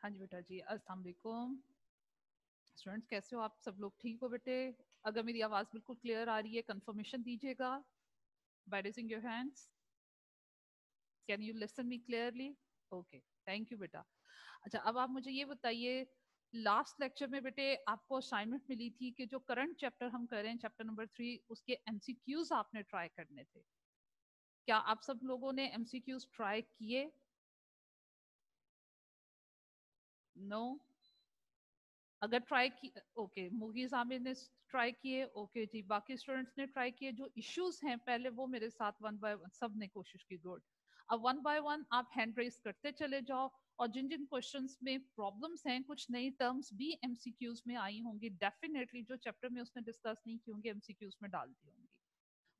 हाँ जी बेटा जी, अस्सलाम वालेकुम। स्टूडेंट्स कैसे हो आप सब लोग? ठीक हो बेटे? अगर मेरी आवाज़ बिल्कुल क्लियर आ रही है कंफर्मेशन दीजिएगा by raising your hands. Can you listen me clearly? Okay, thank you बेटा। अच्छा, अब आप मुझे ये बताइए, लास्ट लेक्चर में बेटे आपको असाइनमेंट मिली थी कि जो करंट चैप्टर हम कर रहे हैं, चैप्टर नंबर 3, उसके एमसीक्यूज आपने ट्राई करने थे। क्या आप सब लोगों ने एमसीक्यूज ट्राई किए? नो? अगर ट्राई की, ओके, मुगीज आमिर ने ट्राई किए, ओके जी, बाकी स्टूडेंट्स ने ट्राई किए। जो इश्यूज हैं पहले वो मेरे साथ वन बाय वन सब ने कोशिश की। गुड। अब वन बाय वन आप हैंड रेस करते चले जाओ, और जिन जिन क्वेश्चंस में प्रॉब्लम्स हैं, कुछ नई टर्म्स भी एमसीक्यूज में आई होंगी, डेफिनेटली जो चैप्टर में उसने डिस्कस नहीं की होंगी एमसीक्यूज में डाल दी होंगी।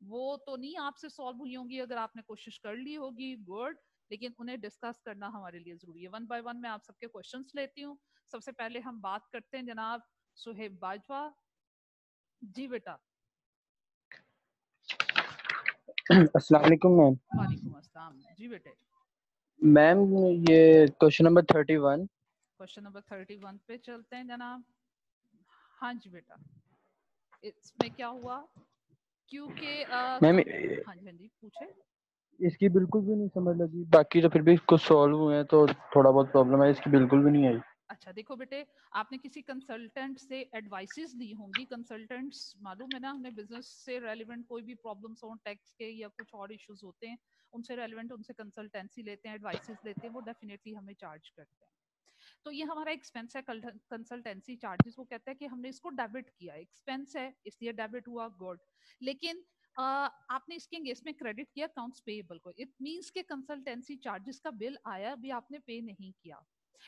वो तो नहीं आपसे सॉल्व हुई होंगी, अगर आपने कोशिश कर ली होगी, गुड, लेकिन उन्हें डिस्कस करना हमारे लिए जरूरी है। वन बाय वन मैं आप सबके क्वेश्चंस लेती हूँ। सबसे पहले हम बात करते हैं जनाब सुहेब बाजवा जी। बेटा अस्सलाम वालेकुम मैम। वालेकुम अस्सलाम जी। बेटे मैम ये क्वेश्चन नंबर 31। क्वेश्चन नंबर 31 पे चलते हैं जनाब। हाँ जी बेटा, इसमें क्या हुआ? क्योंकि मैम हाँ जी हाँ जी, पूछे। इसकी बिल्कुल भी नहीं समझ लगी, बाकी तो फिर भी कुछ सॉल्व हुए हैं तो थोड़ा बहुत प्रॉब्लम है, इसकी बिल्कुल भी नहीं आई। अच्छा देखो बेटे, आपने किसी कंसल्टेंट से एडवाइसेस ली होंगी। कंसल्टेंट्स मालूम है ना, हमें बिजनेस से रेलिवेंट कोई भी प्रॉब्लम्स हो, टैक्स के या कुछ और इश्यूज होते हैं, उनसे रेलिवेंट उनसे कंसल्टेंसी लेते हैं, एडवाइसेस लेते हैं, वो डेफिनेटली हमें चार्ज करते हैं। तो ये हमारा एक्सपेंस है, कंसल्टेंसी चार्जेस। वो कहता है कि हमने इसको डेबिट किया, एक्सपेंस है इसलिए डेबिट हुआ, गुड। लेकिन आपने इसके अंगेंस्ट में क्रेडिट किया अकाउंट्स पेएबल को, इट मींस के कंसल्टेंसी चार्जेस का बिल आया, अभी आपने पे नहीं किया।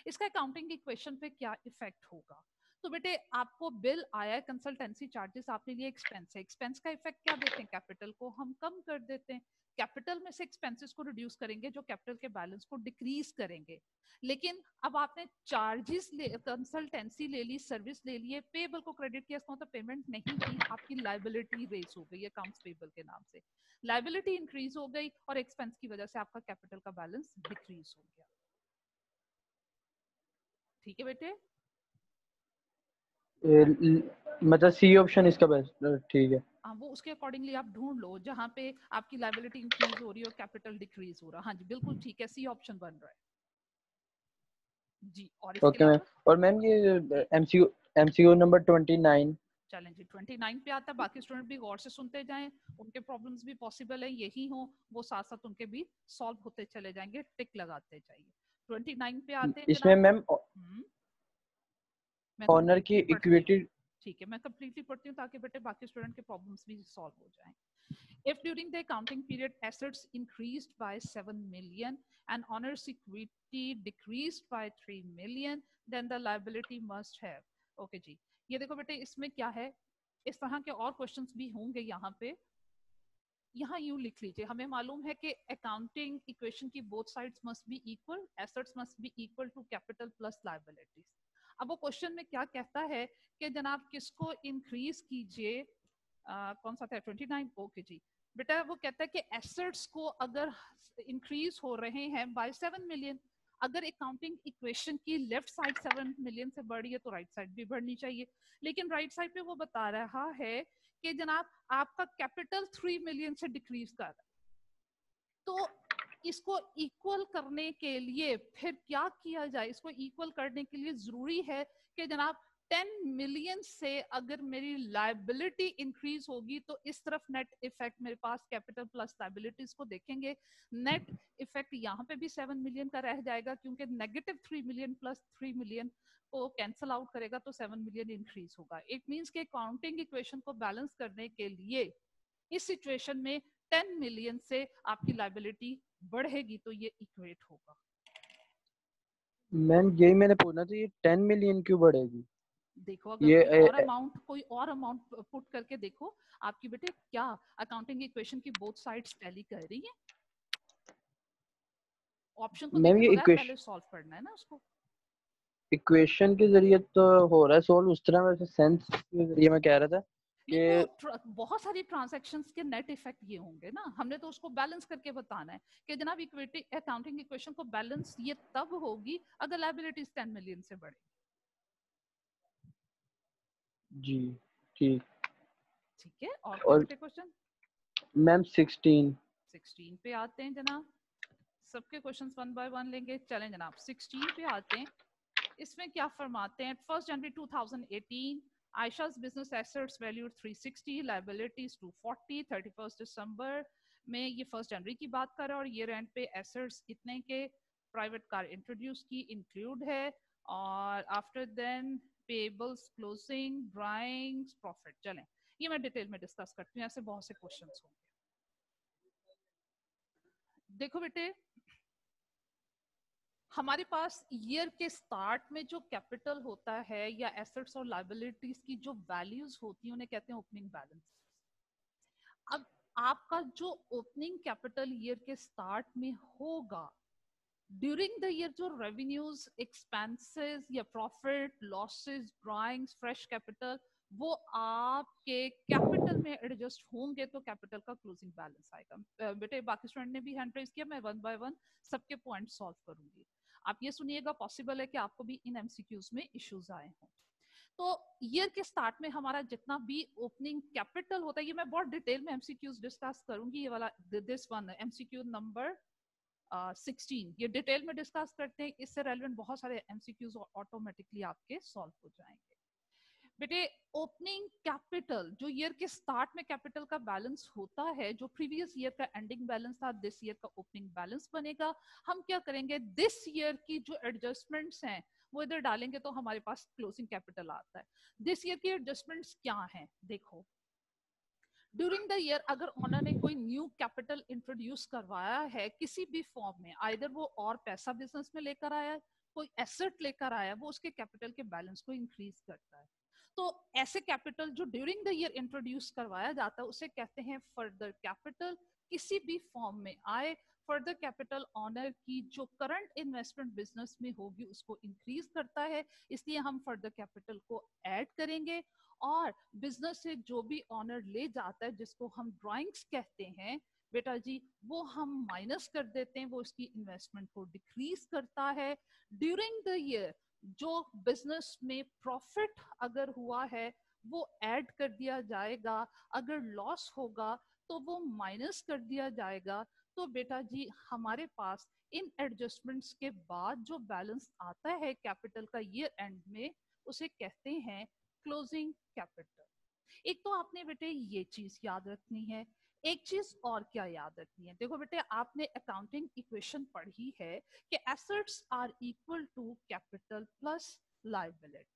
इसका अकाउंटिंग इक्वेशन पे क्या इफेक्ट होगा? तो बेटे आपको बिल आया है कंसल्टेंसी चार्जेस, आपने लिए एक्सपेंस है, एक्सपेंस का इफेक्ट क्या देते हैं? कैपिटल को हम कम कर देते हैं। कैपिटल में से एक्सपेंसेस को रिड्यूस करेंगे, जो कैपिटल के बैलेंस को डिक्रीज करेंगे। लेकिन अब आपने चार्जेस ले, कंसल्टेंसी ले ली, सर्विस ले लिए, पेबल को क्रेडिट किया, इसका मतलब पेमेंट नहीं की, आपकी लाइबिलिटी रेस हो गई अकाउंट्स पेबल के नाम से, लाइबिलिटी इंक्रीज हो गई, और एक्सपेंस की वजह से आपका कैपिटल का बैलेंस डिक्रीज हो गया। ठीक है बेटे? मतलब सी ऑप्शन इसका बेस्ट, ठीक है। वो उसके अकॉर्डिंगली आप ढूंढ लो जहां पे आपकी लाइबिलिटी इंक्रीज हो रही है और कैपिटल डिक्रीज हो रहा है। हाँ जी बिल्कुल ठीक है, सी ऑप्शन बन रहा है जी। और इसके ओके मैम। अलावा और मैम ये जी एमसीक्यू एमसीक्यू नंबर 29। चलें जी, 29 पे आता है। बाकी स्टूडेंट भी गौर से सुनते जाएं, उनके प्रॉब्लम्स भी पॉसिबल है यही हो, वो साथ साथ उनके भी सॉल्व होते चले जाएंगे, टिक लगाते जाइए। 29 पे आते हैं इसमें जनाब। मैम मैं ऑनर की कंप्लीटली पढ़ती हूँ। इक्विटी। ठीक है, मैं कंप्लीटली पढ़ती हूँ ताकि बेटे बाकी स्टूडेंट के प्रॉब्लम्स भी सॉल्व हो जाएं। If during the accounting period assets increased by 7 million and owner's equity decreased by 3 million, then the liability must have. Okay जी, ये देखो बेटे इसमें क्या है, इस तरह के और क्वेश्चंस भी होंगे यहाँ पे। यहाँ यूं लिख लीजिए, हमें मालूम है कि अकाउंटिंग इक्वेशन की both sides must be equal, assets must be equal to capital plus liabilities. अब वो क्वेश्चन में क्या कहता है कि जनाब किसको इंक्रीज कीजिए, कौन सा था 29? ओके जी बेटा, वो कहता है कि एसेट्स को अगर इंक्रीज हो रहे हैं बाय 7 मिलियन, अगर अकाउंटिंग इक्वेशन की लेफ्ट साइड 7 मिलियन से बढ़ी है तो राइट साइड भी बढ़नी चाहिए। लेकिन राइट साइड पे वो बता रहा है कि जनाब आपका कैपिटल 3 मिलियन से डिक्रीज कर रहा है, तो इसको इक्वल करने के लिए फिर क्या किया जाए? इसको इक्वल करने के लिए जरूरी है कि जनाब 10 मिलियन से अगर मेरी लाइबिलिटी इंक्रीज होगी तो इस तरफ नेट इफेक्ट मेरे पास कैपिटल प्लस लाइबिलिटीज को देखेंगे, नेट इफेक्ट यहाँ पे भी 7 मिलियन का रह जाएगा, क्योंकि नेगेटिव 3 मिलियन प्लस 3 मिलियन को कैंसल आउट करेगा तो 7 मिलियन इंक्रीज होगा। इट मींस के अकाउंटिंग इक्वेशन को बैलेंस करने के लिए इस सिचुएशन में 10 मिलियन से आपकी लाइबिलिटी बढ़ेगी तो ये इक्वेट होगा। मैम यही मैंने पूछना था, ये 10 मिलियन क्यों बढ़ेगी? देखो अगर ये कोई और अमाउंट पुट करके देखो, आपकी बेटे क्या अकाउंटिंग इक्वेशन की बोथ साइड्स टैली कर रही है? ऑप्शन को मैम देखे ये बगैर इक्वेशन पहले सॉल्व करना है ना उसको। इक्वेशन के जरिए तो हो रहा है सॉल्व उस तरह, वैसे सेंस के जरिए मैं कह रहा था तो बहुत सारी ट्रांजैक्शंस के नेट इफेक्ट ये होंगे ना, हमने तो उसको बैलेंस करके बताना है कि जनाब इक्विटी अकाउंटिंग इक्वेशन को बैलेंस ये तब होगी अगर लायबिलिटीज 10 मिलियन से बढ़े। जी ठीक। ठीक है, और कोई बेटे क्वेश्चन? मैम 16 पे आते हैं जनाब, सबके क्वेश्चंस वन बाय वन लेंगे। चलें जनाब 16 पे आते हैं। इसमें क्या फरमाते हैं? 1 जनवरी 2018 आयशा's business assets valued 360, liabilities 240, 31 दिसंबर में ये 1 जनवरी की बात कर रहा है और ईयर एंड पे एसेट्स इतने के प्राइवेट कार इंट्रोड्यूस की इंक्लूड है और after then payables closing drawings profit. चलें ये मैं डिटेल में डिस्कस करती हूँ, ऐसे बहुत से क्वेश्चंस होंगे। देखो बेटे, हमारे पास ईयर के स्टार्ट में जो कैपिटल होता है या एसेट्स और लायबिलिटीज की जो वैल्यूज होती हैं उन्हें कहते हैं ओपनिंग बैलेंस। अब आपका जो ओपनिंग कैपिटल ईयर के स्टार्ट में होगा, ड्यूरिंग द ईयर जो रेवेन्यूज एक्सपेंसेस या profit losses drawings fresh capital वो आपके कैपिटल में एडजस्ट होंगे तो कैपिटल का क्लोजिंग बैलेंस आएगा। बेटे बाकी स्टूडेंट ने भी हैंड रेज किया, मैं वन बाय वन सबके पॉइंट सॉल्व करूंगी। आप ये सुनिएगा, पॉसिबल है कि आपको भी इन एमसीक्यूज में इश्यूज आए हों। तो ईयर के स्टार्ट में हमारा जितना भी ओपनिंग कैपिटल होता है, ये मैं बहुत डिटेल में एमसीक्यूज डिस्कस करूंगी, ये वाला दिस वन एमसीक्यू नंबर 16 ये डिटेल में डिस्कस करते हैं, इससे रेलेवेंट बहुत सारे एमसीक्यूज ऑटोमेटिकली आपके सॉल्व हो जाएंगे। बेटे ओपनिंग कैपिटल जो ईयर के स्टार्ट में कैपिटल का बैलेंस होता है, जो प्रीवियस ईयर का एंडिंग बैलेंस था, दिस ईयर का ओपनिंग बैलेंस बनेगा। हम क्या करेंगे, दिस ईयर की जो एडजस्टमेंट्स हैं वो इधर डालेंगे तो हमारे पास क्लोजिंग कैपिटल आता है। दिस ईयर की एडजस्टमेंट्स क्या हैं? देखो, ड्यूरिंग द ईयर अगर ऑनर ने कोई न्यू कैपिटल इंट्रोड्यूस करवाया है किसी भी फॉर्म में, आइदर वो और पैसा बिजनेस में लेकर आया, कोई एसेट लेकर आया, वो उसके कैपिटल के बैलेंस को इंक्रीज करता है। तो ऐसे कैपिटल जो ड्यूरिंग द ईयर इंट्रोड्यूस करवाया जाता है उसे कहते हैं फर्दर कैपिटल। किसी भी फॉर्म में आए, फर्दर कैपिटल ऑनर की जो करंट इन्वेस्टमेंट बिजनेस में होगी उसको इंक्रीज करता है, इसलिए हम फर्दर कैपिटल को ऐड करेंगे। और बिजनेस से जो भी ऑनर ले जाता है जिसको हम ड्राइंग्स कहते हैं बेटा जी, वो हम माइनस कर देते हैं, वो इसकी इन्वेस्टमेंट को डिक्रीज करता है। ड्यूरिंग द ईयर जो बिजनेस में प्रॉफिट अगर हुआ है वो ऐड कर दिया जाएगा, अगर लॉस होगा तो वो माइनस कर दिया जाएगा। तो बेटा जी हमारे पास इन एडजस्टमेंट्स के बाद जो बैलेंस आता है कैपिटल का ईयर एंड में उसे कहते हैं क्लोजिंग कैपिटल। एक तो आपने बेटे ये चीज याद रखनी है, एक चीज और क्या याद रखनी है? देखो बेटे, आपने अकाउंटिंग इक्वेशन पढ़ी है कि assets are equal to capital plus liabilities.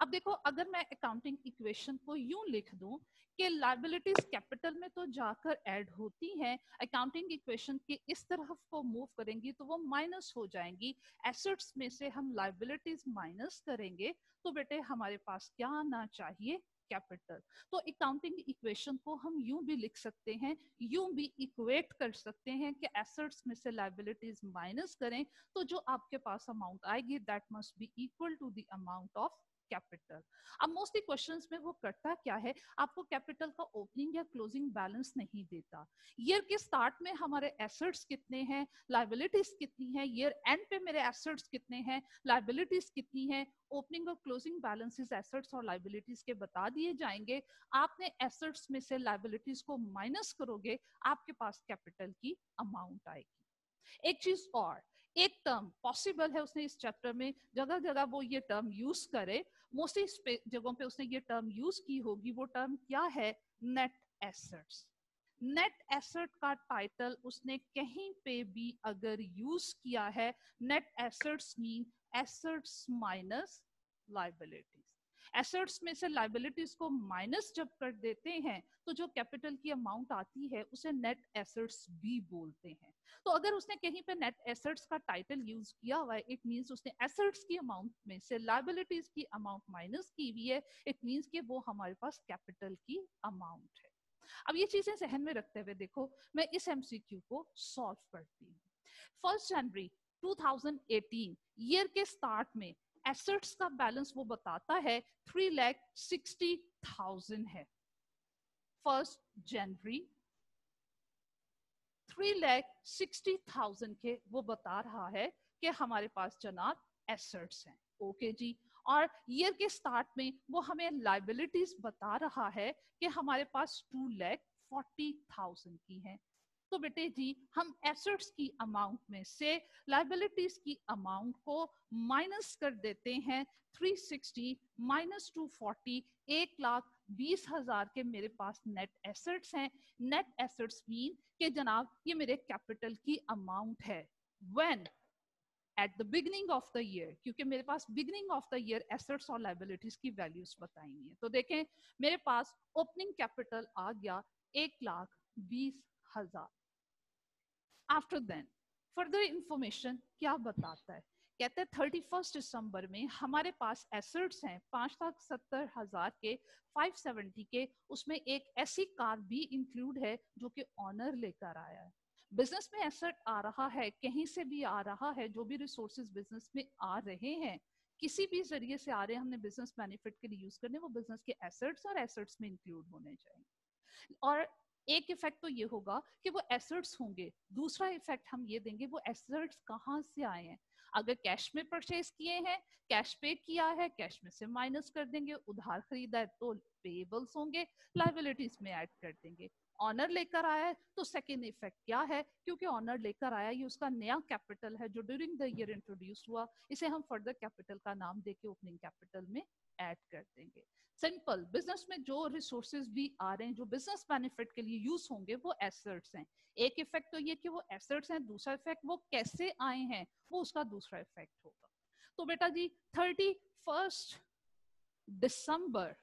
अब देखो, अगर मैं अकाउंटिंग इक्वेशन को यूं लिख दूं कि लायबिलिटीज कैपिटल में तो जाकर ऐड होती हैं, अकाउंटिंग इक्वेशन के इस तरफ को मूव करेंगी तो वो माइनस हो जाएंगी। एसेट्स में से हम लायबिलिटीज माइनस करेंगे तो बेटे हमारे पास क्या आना चाहिए? कैपिटल। तो अकाउंटिंग इक्वेशन को हम यूं भी लिख सकते हैं, यूं भी इक्वेट कर सकते हैं कि एसेट्स में से लायबिलिटीज माइनस करें तो जो आपके पास अमाउंट आएगी that must be equal to the amount of capital. अब मोस्टली क्वेश्चंस में वो करता क्या है, आपको कैपिटल का ओपनिंग या क्लोजिंग बैलेंस नहीं देता। ईयर के स्टार्ट में हमारे एसेट्स कितने हैं, लायबिलिटीज कितनी है, ईयर एंड पे मेरे एसेट्स कितने हैं, लायबिलिटीज कितनी है, ओपनिंग और क्लोजिंग बैलेंसेस एसेट्स और लायबिलिटीज के बता दिए जाएंगे। आपने एसेट्स में से लायबिलिटीज को माइनस करोगे, आपके पास कैपिटल की अमाउंट आएगी। एक चीज और, एक टर्म पॉसिबल है उसने इस चैप्टर में जगह जगह वो ये टर्म यूज करे, मोस्टली जगहों पे उसने ये टर्म यूज की होगी। वो टर्म क्या है? Net assets. नेट एसेट का टाइटल उसने कहीं पे भी अगर यूज किया है, net assets mean assets minus liabilities. Assets में से लायबिलिटीज को माइनस जब कर देते हैं तो जो कैपिटल की अमाउंट आती है उसे नेट एसेट्स भी बोलते हैं। तो अगर उसने कहीं पे नेट एसेट्स का टाइटल यूज किया हुआ है, इट मींस उसने एसेट्स की अमाउंट में से लायबिलिटीज की अमाउंट माइनस की हुई है, इट मींस कि वो हमारे पास कैपिटल की अमाउंट है। अब ये चीजें जहन में रखते हुए देखो, मैं इस एमसीक्यू को सॉल्व करती हूँ। 1 जनवरी 2018 ईयर के स्टार्ट में एसेट्स का बैलेंस वो बताता है 3,60,000 है 1 जनवरी। 3,60,000 के वो बता रहा है कि हमारे पास जनाब एसेट्स हैं। ओके जी। और ईयर के स्टार्ट में वो हमें लाइबिलिटीज बता रहा है कि हमारे पास 2,40,000 की हैं। तो बेटे जी हम एसेट्स की अमाउंट में से लाइबिलिटीज की अमाउंट को माइनस कर देते हैं। 360 माइनस 240, 1,20,000 के मेरे पास नेट एसेट्स हैं। नेट एसेट्स मीन कि जनाब ये मेरे कैपिटल की अमाउंट है when at the beginning of the year, क्योंकि मेरे पास beginning of the year assets और लाइबिलिटीज की वैल्यूज बताई है। तो देखें मेरे पास ओपनिंग कैपिटल आ गया 1,20,000। आफ्टर देन फर्दर इंफॉर्मेशन क्या बताता है, कहते हैं 31 दिसंबर में हमारे पास एसेट्स हैं 5,70,000 के 570 के, उसमें एक ऐसी कार भी इंक्लूड है जो कि ऑनर लेकर आया है। बिजनेस में एसेट आ रहा है, कहीं से भी आ रहा है, जो भी रिसोर्सेज बिजनेस में आ रहे हैं किसी भी जरिए से आ रहे हैं, हमने बिजनेस बेनिफिट के लिए यूज करने, वो बिजनेस के एसेट्स और एसेट्स में इंक्लूड होने चाहिए। और एक इफेक्ट तो ये होगा कि वो एसेट्स होंगे, दूसरा इफेक्ट हम ये देंगे वो एसेट्स कहाँ से आए हैं। अगर कैश में परचेज किए हैं, कैश पे किया है, कैश में से माइनस कर देंगे, उधार खरीदा है तो पेबल्स होंगे, लाइबिलिटीज में ऐड कर देंगे। ऑनर लेकर आया है तो सेकेंड इफेक्ट क्या है, क्योंकि ऑनर लेकर आया ये उसका नया कैपिटल है जो ड्यूरिंग द ईयर इंट्रोड्यूस हुआ, इसे हम फर्दर कैपिटल का नाम देके ओपनिंग कैपिटल में ऐड कर देंगे। सिंपल, बिजनेस में जो रिसोर्सेज भी आ रहे हैं जो बिजनेस बेनिफिट के लिए यूज होंगे वो एसेट्स हैं। एक इफेक्ट तो ये कि वो एसेट्स हैं, दूसरा इफेक्ट वो कैसे आए हैं वो उसका दूसरा इफेक्ट होगा। तो बेटा जी 31 दिसंबर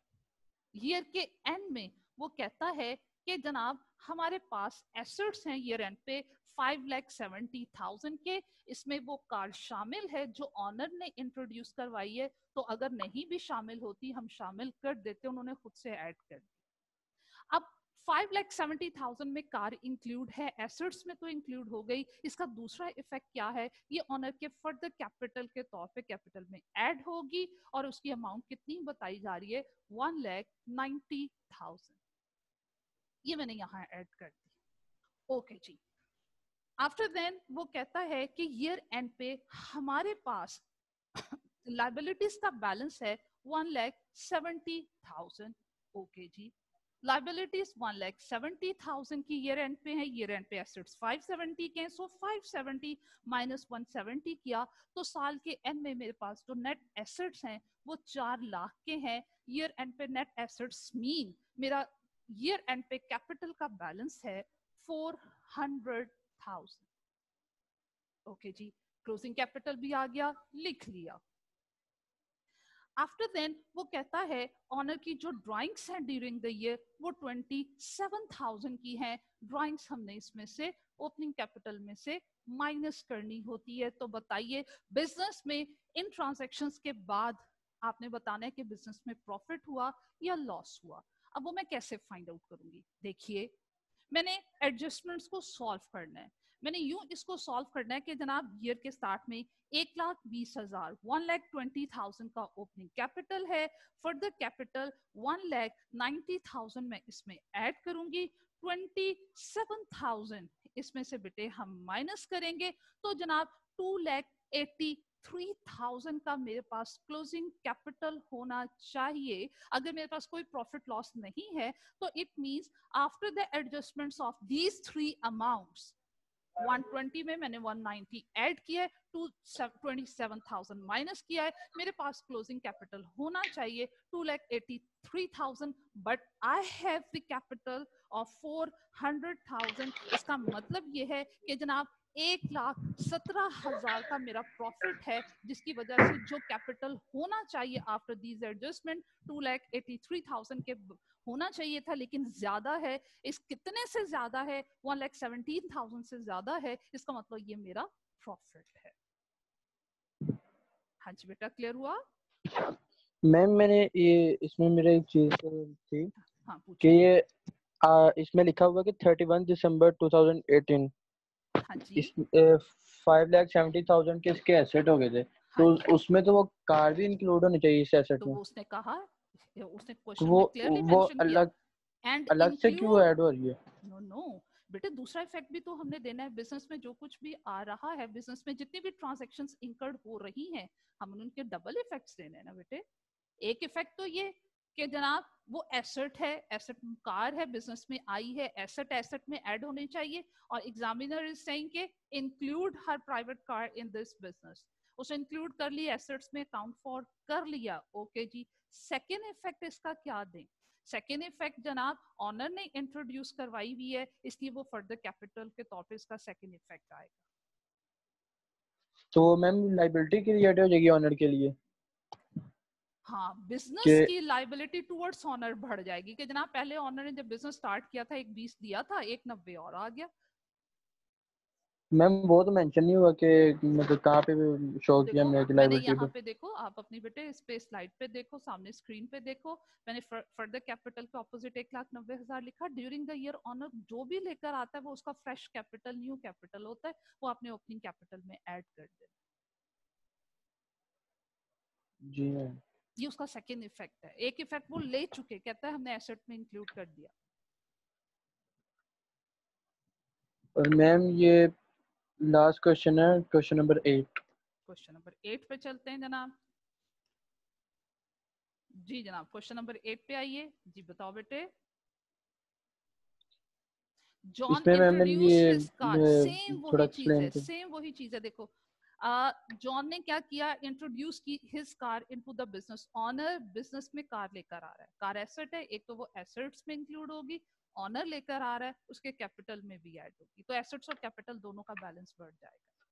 ईयर के एंड में वो कहता है कि जनाब हमारे पास एसेट्स हैं ईयर एंड पे 5,70,000 के, इसमें वो कार शामिल है जो ऑनर ने इंट्रोड्यूस करवाई है, तो अगर नहीं भी शामिल होती हम शामिल कर देते, उन्होंने खुद से ऐड कर दी। अब 5,70,000 में कार इंक्लूड है, एसेट्स में तो इंक्लूड हो गई, इसका दूसरा इफेक्ट क्या है, ये ऑनर के फर्दर कैपिटल के तौर पे कैपिटल में ऐड होगी और उसकी अमाउंट कितनी बताई जा रही है 1,90,000, ये मैंने यहाँ ऐड कर दी। ओके जी। आफ्टर देन वो कहता है कि ईयर एंड पे हमारे पास लाइबिलिटीज का बैलेंस है 1,70,000। ओके जी, लाइबिलिटीज 1,70,000 की ईयर एंड पे है, ईयर एंड पे एसेट्स 570 के हैं, सो 570 माइनस 170 किया तो साल के एंड में मेरे पास जो नेट एसेट्स हैं वो 4 लाख के हैं। ईयर एंड पे नेट एसेट्स मीन मेरा ईयर एंड पे कैपिटल का बैलेंस है 400,000। ओके जी, क्लोजिंग कैपिटल भी आ गया, लिख लिया। आफ्टर देन वो कहता है ऑनर की जो ड्राइंग्स हैं ड्यूरिंग द ईयर वो 27,000 की हैं। ड्राइंग्स हमने इसमें से ओपनिंग कैपिटल में से माइनस करनी होती है। तो बताइए बिजनेस में इन ट्रांजैक्शंस के बाद आपने बताना है कि बिजनेस में प्रॉफिट हुआ या लॉस हुआ। अब वो मैं कैसे फाइंड आउट करूंगी, देखिए मैंने एडजस्टमेंट्स को सॉल्व करना है। मैंने यूं इसको सॉल्व करना है कि जनाब ईयर के स्टार्ट में 1,20,000 1,20,000 का ओपनिंग कैपिटल है, फर्दर कैपिटल 1,90,000 में इसमें ऐड करूंगी, 27,000 इसमें से बेटे हम माइनस करेंगे तो जनाब 2,83,000 का मेरे पास क्लोजिंग कैपिटल होना चाहिए। अगर मेरे पास कोई प्रॉफिट लॉस नहीं है तो it means after the adjustments of these three amounts, 120 में मैंने 190 ऐड किया है, 27,000 माइनस किया है, मेरे पास क्लोजिंग कैपिटल होना चाहिए 2,83,000, but I have the capital of 400,000। इसका मतलब ये है कि जनाब 1,17,000 का मेरा प्रॉफिट है, जिसकी वजह से जो कैपिटल होना चाहिए आफ्टर दीज एडजस्टमेंट 2,83,000 के होना चाहिए था, लेकिन ज्यादा है। इस कितने से ज्यादा है, 1,17,000 से ज्यादा है, इसका मतलब ये मेरा प्रॉफिट है। हाँ जी बेटा, क्लियर हुआ? मैम मैंने ये इसमें मेरा एक चीज थी। हाँ कि ये इसमें लिखा हुआ कि 31 दिसंबर 2018। हाँ जी, इस 5,70,000 के इसके एसेट हो गए थे। तो हाँ जी, उसमें तो वो कार भी इंक्लूड होनी चाहिए इस एसेट तो में। वो उसने कहा, उसने तो क्वेश्चन में क्लियरली वो मेंशन किया अलग एंड अलग से क्यों इंक्लूड। ऐड हो रही है? नो नो बेटे, दूसरा इफेक्ट भी तो हमने देना है। बिजनेस में जो कुछ भी आ रहा है, बिजनेस में जितनी भी ट्रांजैक्शंस इंकर्ड हो रही हैं, हम उनके डबल इफेक्ट्स देने हैं ना बेटे। एक इफेक्ट तो ये कि जनाब वो एसेट है, एसेट कार है, बिजनेस में आई है, एसेट एसेट में ऐड होनी चाहिए। और एग्जामिनर इज सेइंग के include her private car in this business. उसे इंक्लूड कर लिया, एसेट्स में अकाउंट फॉर कर लिया, ओके जी। सेकेंड इफेक्ट इसका क्या दें? सेकेंड इफेक्ट जनाब, ऑनर ने इंट्रोड्यूस करवाई हुई है, इसलिए वो फर्दर कैपिटल के तौर पे इसका सेकेंड इफेक्ट आएगा। तो मैम लाइबिलिटी क्रिएट हो जाएगी ऑनर के लिए हाँ, बिजनेस कि की लाइबिलिटी टुवर्ड्स ऑनर बढ़ जाएगी कि जनाब पहले ऑनर ने जब बिजनेस स्टार्ट किया था 1.20 दिया था, 1.90 और आ गया। मैम वो तो मेंशन नहीं हुआ कि मतलब कहाँ पे शो किया देखो मेरी मैंने लाइबिलिटी यहाँ पे। पे, देखो आप अपनी बेटे इस पे स्लाइड पे देखो, सामने स्क्रीन पे देखो, मैंने फर्दर कैपिटल के ऑपोजिट 1,90,000 लिखा। ड्यूरिंग द ईयर ऑनर जो भी लेकर आता है वो उसका फ्रेश कैपिटल, न्यू कैपिटल होता है, वो अपने ओपनिंग कैपिटल में ऐड कर दे। जी मैम। ये उसका सेकेंड इफेक्ट है। एक इफेक्ट वो ले चुके, कहता है हमने एसेट में इंक्लूड कर दिया। और मैम ये लास्ट क्वेश्चन है, क्वेश्चन नंबर 8। क्वेश्चन नंबर 8 पे चलते हैं जनाब। जी जनाब, क्वेश्चन नंबर 8 पे आइए जी, बताओ बेटे। जॉन इसमें मैम इंट्रोड्यूस ये हिज कार, सेम थोड़ा वही चीज एक्सप्लेन है, कर। सेम वही चीज है। देखो जॉन ने क्या किया, इंट्रोड्यूस की his car into the business. Owner business में कार लेकर आ रहा है, कार एसेट है, एक तो वो एसेट्स में इंक्लूड होगी, ऑनर लेकर आ रहा है उसके कैपिटल में भी ऐड होगी, तो एसेट्स और कैपिटल दोनों का बैलेंस बढ़ जाएगा।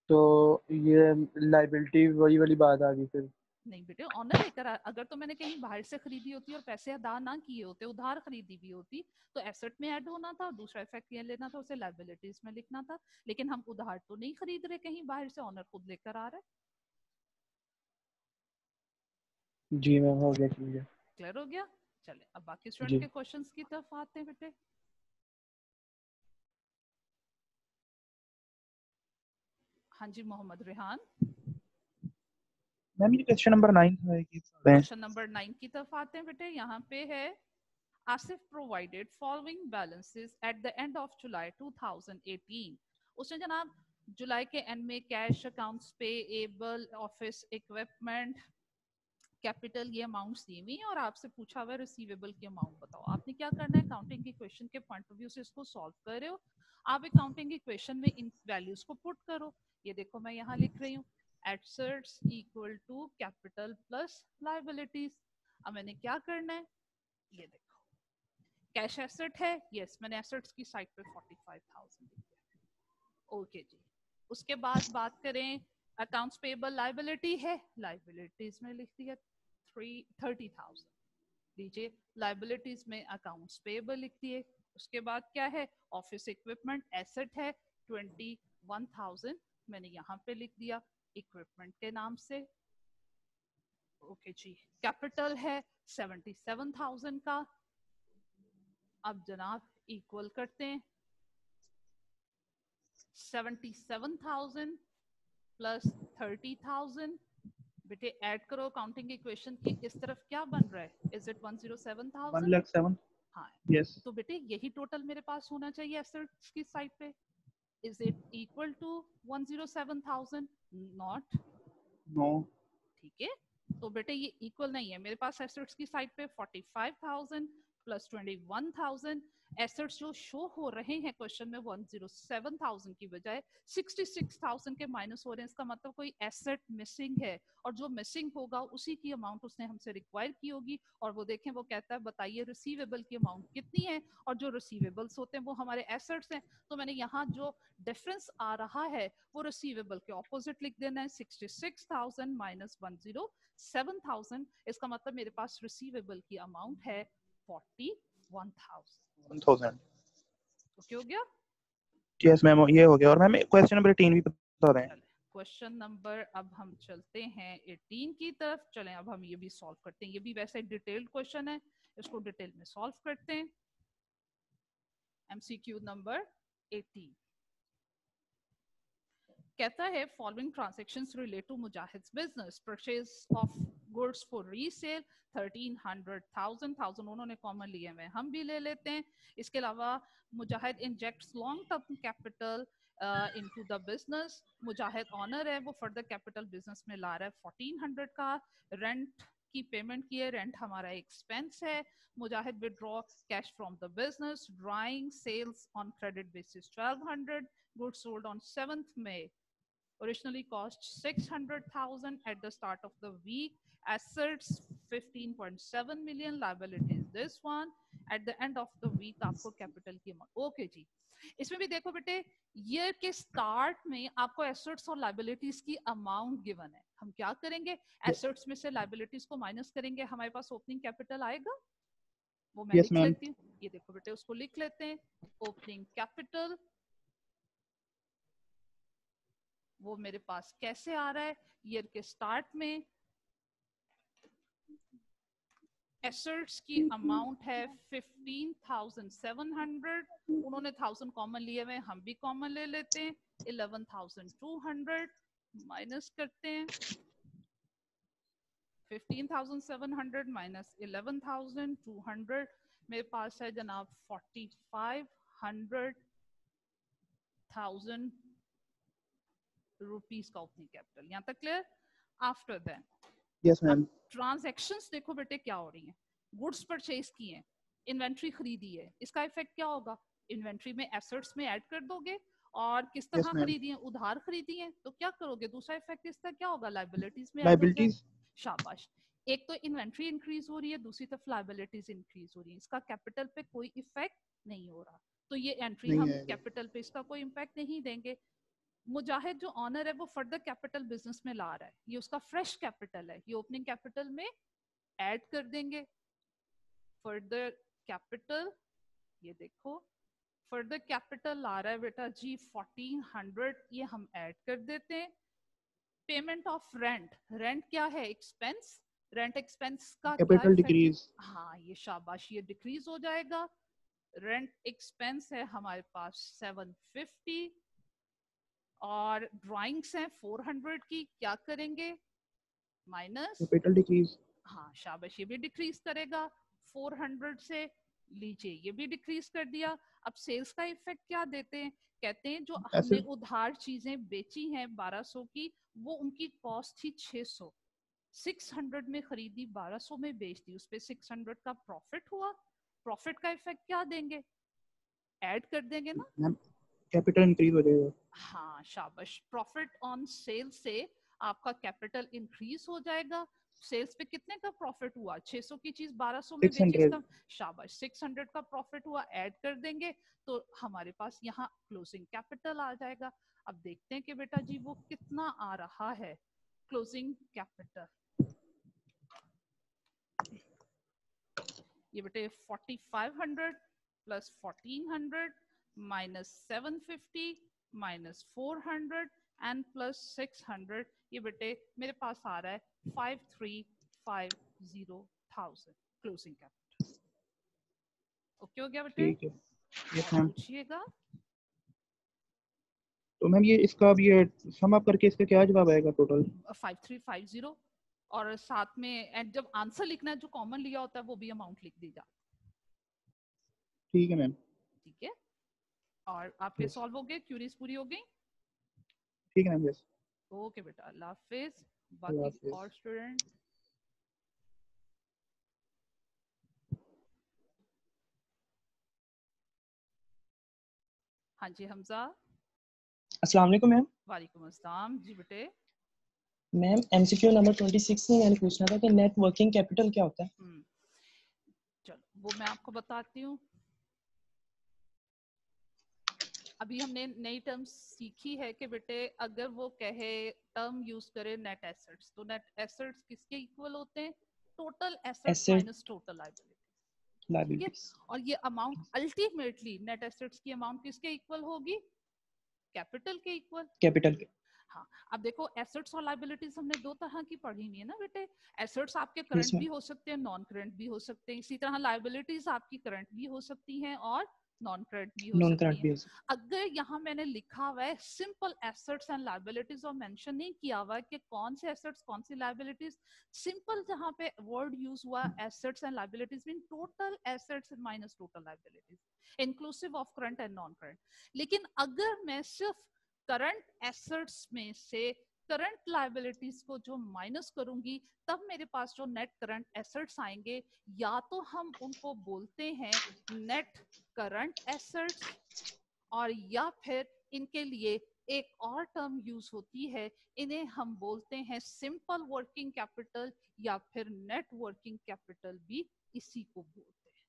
तो ये लाइबिलिटी वही वाली बात आ गई फिर। नहीं बेटे, ऑनर लेकर अगर तो मैंने कहीं बाहर से खरीदी होती और पैसे अदा ना किए होते, उधार खरीदी भी होती, तो एसेट में ऐड होना था, दूसरा इफेक्ट ये लेना था, उसे लाइबिलिटीज में लिखना था। लेकिन हम उधार तो नहीं खरीद रहे कहीं बाहर से, ऑनर खुद लेकर आ रहा है। जी मैम हो गया क्लियर। क्लियर हो गया? चले अब बाकी स्टूडेंट जी के क्वेश्चंस की तरफ आते हैं बेटे। हाँ जी मोहम्मद रेहान। मैम ये क्वेश्चन नंबर 9 था कि क्वेश्चन नंबर 9 की तरफ आते हैं बेटे। यहाँ पे है, Asif provided following balances at the end of July 2018। उसने जनाब जुलाई के एंड में cash, accounts payable, office equipment, capital, ये अमाउंट्स दी हुई और आपसे पूछा हुआ रिसीवेबल की अमाउंट बताओ। आपने क्या करना है, अकाउंटिंग की क्वेश्चन के पॉइंट ऑफ व्यू से इसको सॉल्व कर रहे हो। आप अकाउंटिंग की क्वेश्चन में इन वैल्यूज को पुट करो। ये देखो मैं यहाँ लिख रही हूँ, assets equal to capital plus liabilities. अब मैंने क्या करना है, ये देखो कैश एसेट है, यस मैंने एसेट्स की साइड पे 45,000 लिख दिया, ओके जी। उसके बाद बात करें अकाउंट्स पेबल लायबिलिटी है, लायबिलिटीज में लिख दिया 30,000। लीजिए लायबिलिटीज में अकाउंट्स पेबल लिख दिए। उसके बाद क्या है, ऑफिस इक्विपमेंट एसेट है 21,000, मैंने यहाँ पे लिख दिया इक्विपमेंट के नाम से, ओके जी। कैपिटल है 77,000 का। अब जनाब इक्वल करते हैं, 77,000 प्लस 30,000, बेटे ऐड करो अकाउंटिंग इक्वेशन की इस तरफ क्या बन रहा है, इज इट 107,000? 1,07,000 हाँ, यस तो बेटे यही टोटल मेरे पास होना चाहिए एसेट्स की साइड पे। Is it equal to 107,000? Not. No ठीक है, तो बेटे ये इक्वल नहीं है। मेरे पास एसेट्स की साइड पे 45,000 प्लस 21,000, एसेट्स जो शो हो रहे हैं क्वेश्चन में 107,000 की बजाय 66,000 के माइनस हो रहे हैं। इसका मतलब कोई एसेट मिसिंग है, और जो मिसिंग होगा उसी की अमाउंट उसने हमसे रिक्वायर की होगी। और वो देखें, वो कहता है बताइए रिसीवेबल की अमाउंट कितनी है, और जो रिसीवेबल्स होते हैं वो हमारे एसेट्स हैं। तो मैंने यहाँ जो डिफरेंस आ रहा है वो रिसीवेबल के ऑपोजिट लिख देना है, 66,000 माइनस 107,000। इसका मतलब मेरे पास रिसीवेबल की अमाउंट है 41,000। 1,000 ओके हो गया? यस मैम ये हो गया। और मैम क्वेश्चन नंबर 18 भी बता दें। क्वेश्चन नंबर, अब हम चलते हैं 18 की तरफ। चलें अब हम ये भी सॉल्व करते हैं, ये भी वैसे डिटेल्ड क्वेश्चन है, इसको डिटेल में सॉल्व करते हैं। एमसीक्यू नंबर 18, कहता है following transactions relate to Mujahid's business, purchase of goods for resale 1300,000 उन्होंने कॉमन लिए हुए, हम भी ले लेते हैं। इसके अलावा Mujahid injects long term capital into the business, Mujahid owner है वो फर्दर कैपिटल बिजनेस में ला रहा है 1400 का, रेंट की पेमेंट की है, रेंट हमारा एक्सपेंस है, Mujahid withdraw cash from the business, drawing sales on credit basis 1200, goods sold on 7th May originally cost 600,000 at the start of the week, assets 15.7 million, liabilities this one, at the end of the week आपको capital की amount. Okay जी, इसमें भी देखो बेटे year के start में आपको assets और लाइबिलिटीज की अमाउंट गिवन है, हम क्या करेंगे एसेट्स में से लाइबिलिटीज को माइनस करेंगे, हमारे पास ओपनिंग कैपिटल आएगा, वो मैं लिख लेती हूँ, ये देखो बेटे उसको लिख लेते हैं, ओपनिंग कैपिटल वो मेरे पास कैसे आ रहा है, ईयर के स्टार्ट में एसेट्स की अमाउंट है 15,700, उन्होंने 1000 कॉमन लिए हुए, हम भी कॉमन ले लेते हैं, 11,200 माइनस करते हैं, 15,700 माइनस 11,200 मेरे पास है जनाब 45,100,000 रुपीस का ओपनिंग कैपिटल। यहाँ तक clear? After that yes ma'am, transactions देखो बेटे क्या हो रही हैं, गुड्स परचेज की हैं, इन्वेंट्री खरीदी है, इसका इफेक्ट क्या होगा, इन्वेंट्री में एसेट्स में ऐड कर दोगे, और किस तरह खरीदी है, उधार खरीदी है, तो क्या करोगे, दूसरा इफेक्ट इसका क्या होगा, लाइबिलिटीज में ऐड होगा। शाबाश, एक तो इन्वेंट्री इंक्रीज हो रही है, दूसरी तरफ लाइबिलिटीज इंक्रीज हो रही है, इसका कैपिटल पे कोई इफेक्ट नहीं हो रहा, तो ये एंट्री हम कैपिटल पे इसका कोई इम्पैक्ट नहीं देंगे। मुजाहिद जो ऑनर है वो फर्दर कैपिटल बिजनेस में ला रहा है, ये उसका फ्रेश कैपिटल है, ये ओपनिंग कैपिटल में ऐड कर देंगे, फर्दर कैपिटल, ये देखो फर्दर कैपिटल ला रहा है बेटा जी 1400, ये हम ऐड कर देते हैं। पेमेंट ऑफ रेंट, रेंट क्या है, एक्सपेंस, रेंट एक्सपेंस का कैपिटल डिक्रीज, हाँ ये शाबाश, ये डिक्रीज हो जाएगा, रेंट एक्सपेंस है हमारे पास 750 और ड्राइंग्स हैं 400 की, क्या करेंगे माइनस कैपिटल डिक्रीज, हाँ शाबाश, ये भी डिक्रीज करेगा 400 से, लीजिए ये भी डिक्रीज कर दिया। अब सेल्स का इफेक्ट क्या देते हैं, कहते हैं जो हमने उधार चीजें बेची हैं 1200 की, वो उनकी कॉस्ट थी 600, 600 में खरीदी 1200 में बेच दी, उस पे 600 का प्रॉफिट हुआ, प्रॉफिट का इफेक्ट क्या देंगे, ऐड कर देंगे ना, कैपिटल इंक्रीज हो जाएगा, हाँ शाबाश, प्रॉफिट ऑन सेल से आपका कैपिटल इंक्रीज हो जाएगा। सेल्स पे कितने का प्रॉफिट हुआ, 600 की चीज 1200 में बेची, इसका शाबाश 600 का प्रॉफिट हुआ, ऐड कर देंगे तो हमारे पास यहाँ क्लोजिंग कैपिटल आ जाएगा। अब देखते हैं कि बेटा जी वो कितना आ रहा है क्लोजिंग कैपिटल, ये बेटे 4500 plus 1400 minus 750 minus 400 and plus 600, ये बेटे मेरे पास आ रहा है 5350,000 क्लोजिंग कैपिटल। ओके हो गया बेटे? पूछिएगा। तो मैम ये इसका अब ये सम अप करके इसका क्या जवाब आएगा टोटल? 5350 और साथ में एंड जब आंसर लिखना है जो कॉमन लिया होता है वो भी अमाउंट लिख दी जाती है। ठीक है मैम। ठीक है, और आपके सॉल्व हो गए, क्यूरीज पूरी हो गई? ठीक है मैम, यस। ओके बेटा, अल्लाह हाफिज। बाकी और स्टूडेंट हाँ जी हमजा। अस्सलाम वालेकुम मैम। वालेकुम अस्सलाम जी बेटे। मैम एमसीक्यू नंबर 26 में मैंने पूछना था कि नेट वर्किंग कैपिटल क्या होता है? चलो वो मैं आपको बताती हूँ। अभी हमने नई टर्म सीखी है कि बेटे अगर वो कहे टर्म यूज करे नेट एसेट्स, तो नेट एसेट्स किसके इक्वल होते हैं? Total assets minus total liabilities. और ये अमाउंट अल्टीमेटली नेट एसेट्स की अमाउंट किसके इक्वल होगी? कैपिटल के इक्वल। कैपिटल के। हाँ, अब देखो एसेट्स और लायबिलिटीज हमने दो तरह की पढ़ी हुई है ना बेटे। एसेट्स आपके करंट भी हो सकते हैं, नॉन करंट भी हो सकते हैं, इसी तरह लायबिलिटीज आपकी करंट भी हो सकती हैं और नॉन करंट भी हो नॉन सकती करंट है। भी हो सकता अगर यहाँ मैंने लिखा हुआ है सिंपल एसेट्स एंड लायबिलिटीज और मेंशन नहीं किया हुआ है कि कौन से एसेट्स कौन सी लायबिलिटीज, सिंपल जहाँ पे वर्ड यूज हुआ assets and liabilities mean total assets minus total liabilities inclusive of current and non current. लेकिन अगर मैं सिर्फ करंट एसेट्स में से करंट लायबिलिटीज को जो माइनस करूंगी तब मेरे पास जो नेट करंट एसेट्स आएंगे, या तो हम उनको बोलते हैं नेट करंट एसेट्स, और या फिर इनके लिए एक और टर्म यूज होती है, इन्हें हम बोलते हैं सिंपल वर्किंग कैपिटल या फिर नेट वर्किंग कैपिटल भी इसी को बोलते हैं।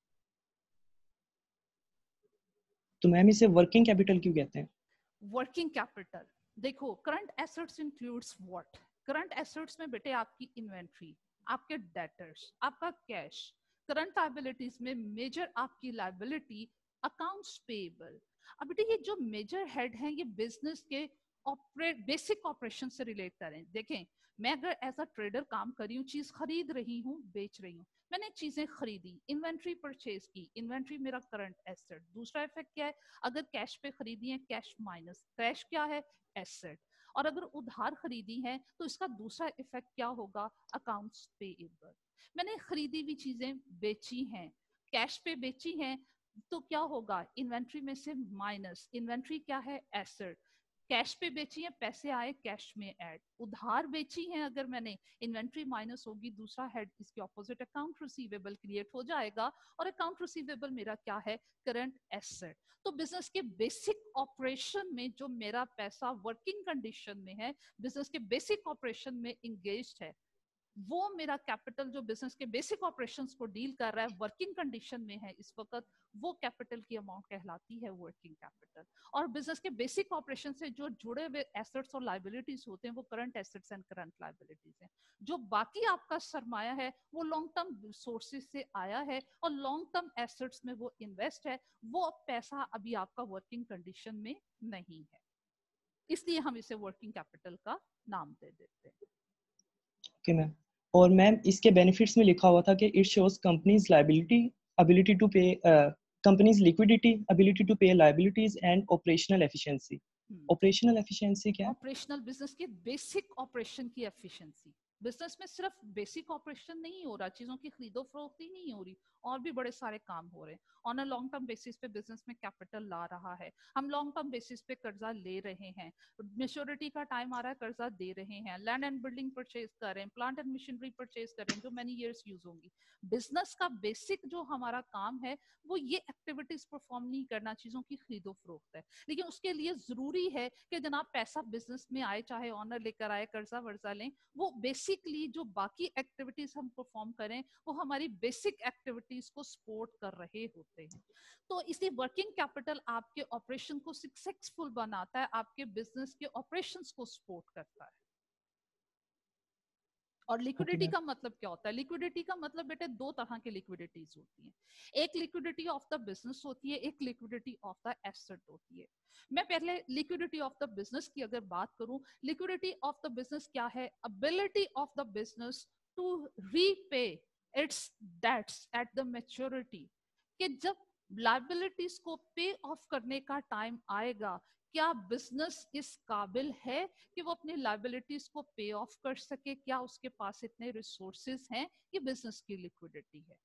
तो मैम इसे वर्किंग कैपिटल क्यों कहते हैं? वर्किंग कैपिटल देखो, current assets includes what? Current assets में बेटे आपकी इन्वेंट्री, आपके डेटर्स, आपका कैश। करंट लायबिलिटीज में मेजर आपकी लायबिलिटी अकाउंट्स पेएबल। अब बेटे ये जो मेजर हेड हैं ये बिजनेस के बेसिक ऑपरेशन से रिलेट करें। देखें, मैं अगर एज अ ट्रेडर काम कर रही हूँ, चीज खरीद रही हूँ, बेच रही हूँ, मैंने चीजें खरीदी, इन्वेंट्री परचेज की, इन्वेंट्री मेरा करंट एसेट। दूसरा इफेक्ट क्या है? अगर कैश पे खरीदी है, कैश माइनस कैश क्या है? एसेट। और अगर उधार खरीदी है तो इसका दूसरा इफेक्ट क्या होगा? Accounts payable. मैंने खरीदी हुई चीजें बेची हैं, कैश पे बेची हैं, तो क्या होगा? इन्वेंट्री में से माइनस, इन्वेंट्री क्या है? एसेट। कैश पे बेची है, पैसे आए कैश में ऐड। उधार बेची है अगर मैंने, इन्वेंट्री माइनस होगी, दूसरा हेड इसके ऑपोजिट अकाउंट रिसीवेबल क्रिएट हो जाएगा, और अकाउंट रिसीवेबल मेरा क्या है? Current asset. तो बिजनेस के बेसिक ऑपरेशन में जो मेरा पैसा वर्किंग कंडीशन में है, बिजनेस के बेसिक ऑपरेशन में इंगेज्ड है, वो मेरा कैपिटल जो बिजनेस के बेसिक ऑपरेशंस को डील कर रहा है, वर्किंग कंडीशन में है इस वक्त, वो कैपिटल की अमाउंट कहलाती है वर्किंग कैपिटल। और बिजनेस के बेसिक ऑपरेशन से जो जुड़े हुए एसेट्स और लायबिलिटीज होते हैं वो current assets and current liabilities हैं। जो बाकी आपका सरमाया है वो लॉन्ग टर्म सोर्सेज से आया है और लॉन्ग टर्म एसेट्स में वो इन्वेस्ट है, वो पैसा अभी आपका वर्किंग कंडीशन में नहीं है, इसलिए हम इसे वर्किंग कैपिटल का नाम दे देते हैं। Okay ma'am. और मैम इसके बेनिफिट्स में लिखा हुआ था कि it shows companies liability ability to pay company's liquidity, ability to pay liabilities and operational efficiency. Operational efficiency क्या है? ऑपरेशनल बिजनेस के बेसिक ऑपरेशन की एफिशिएंसी। बिजनेस में सिर्फ बेसिक ऑपरेशन नहीं हो रहा, चीजों की खरीदो फरोख्त ही नहीं हो रही, और भी बड़े सारे काम हो रहे हैं। On a long term basis पे बिजनेस में कैपिटल ला रहा है, हम लॉन्ग टर्म बेसिस पे कर्जा ले रहे हैं, मेच्योरिटी का टाइम आ रहा है, कर्जा दे रहे हैं, लैंड एंड बिल्डिंग परचेज कर रहे हैं, प्लांट एंड मशीनरी परचेज कर रहे हैं जो मेनी इयर्स यूज होंगी। बिजनेस का बेसिक जो हमारा काम है वो ये एक्टिविटीज परफॉर्म नहीं करना, चीजों की खरीदो फरोख्त है। लेकिन उसके लिए जरूरी है कि जनाब पैसा बिजनेस में आए, चाहे ऑनर लेकर आए, कर्जा वर्जा लें, वो बेसिकली जो बाकी एक्टिविटीज हम परफॉर्म करें वो हमारी बेसिक एक्टिविटीज को सपोर्ट कर रहे होते हैं। तो इसलिए वर्किंग कैपिटल आपके ऑपरेशन को सक्सेसफुल बनाता है, आपके बिजनेस के ऑपरेशंस को सपोर्ट करता है। और लिक्विडिटी का मतलब क्या होता है? लिक्विडिटी का मतलब बेटे दो तरह की लिक्विडिटीज होती हैं, एक लिक्विडिटी ऑफ द बिजनेस होती है, एक लिक्विडिटी ऑफ द एसेट होती है। मैं पहले लिक्विडिटी ऑफ द बिजनेस की अगर बात करूं, लिक्विडिटी ऑफ द बिजनेस क्या है? Ability of the business to repay its debts at the maturity, कि जब लायबिलिटीज को पे ऑफ करने का टाइम आएगा, क्या बिजनेस इस काबिल है कि वो अपनी लायबिलिटीज को पे ऑफ कर सके? क्या उसके पास इतने रिसोर्सेज हैं? ये बिजनेस की लिक्विडिटी है।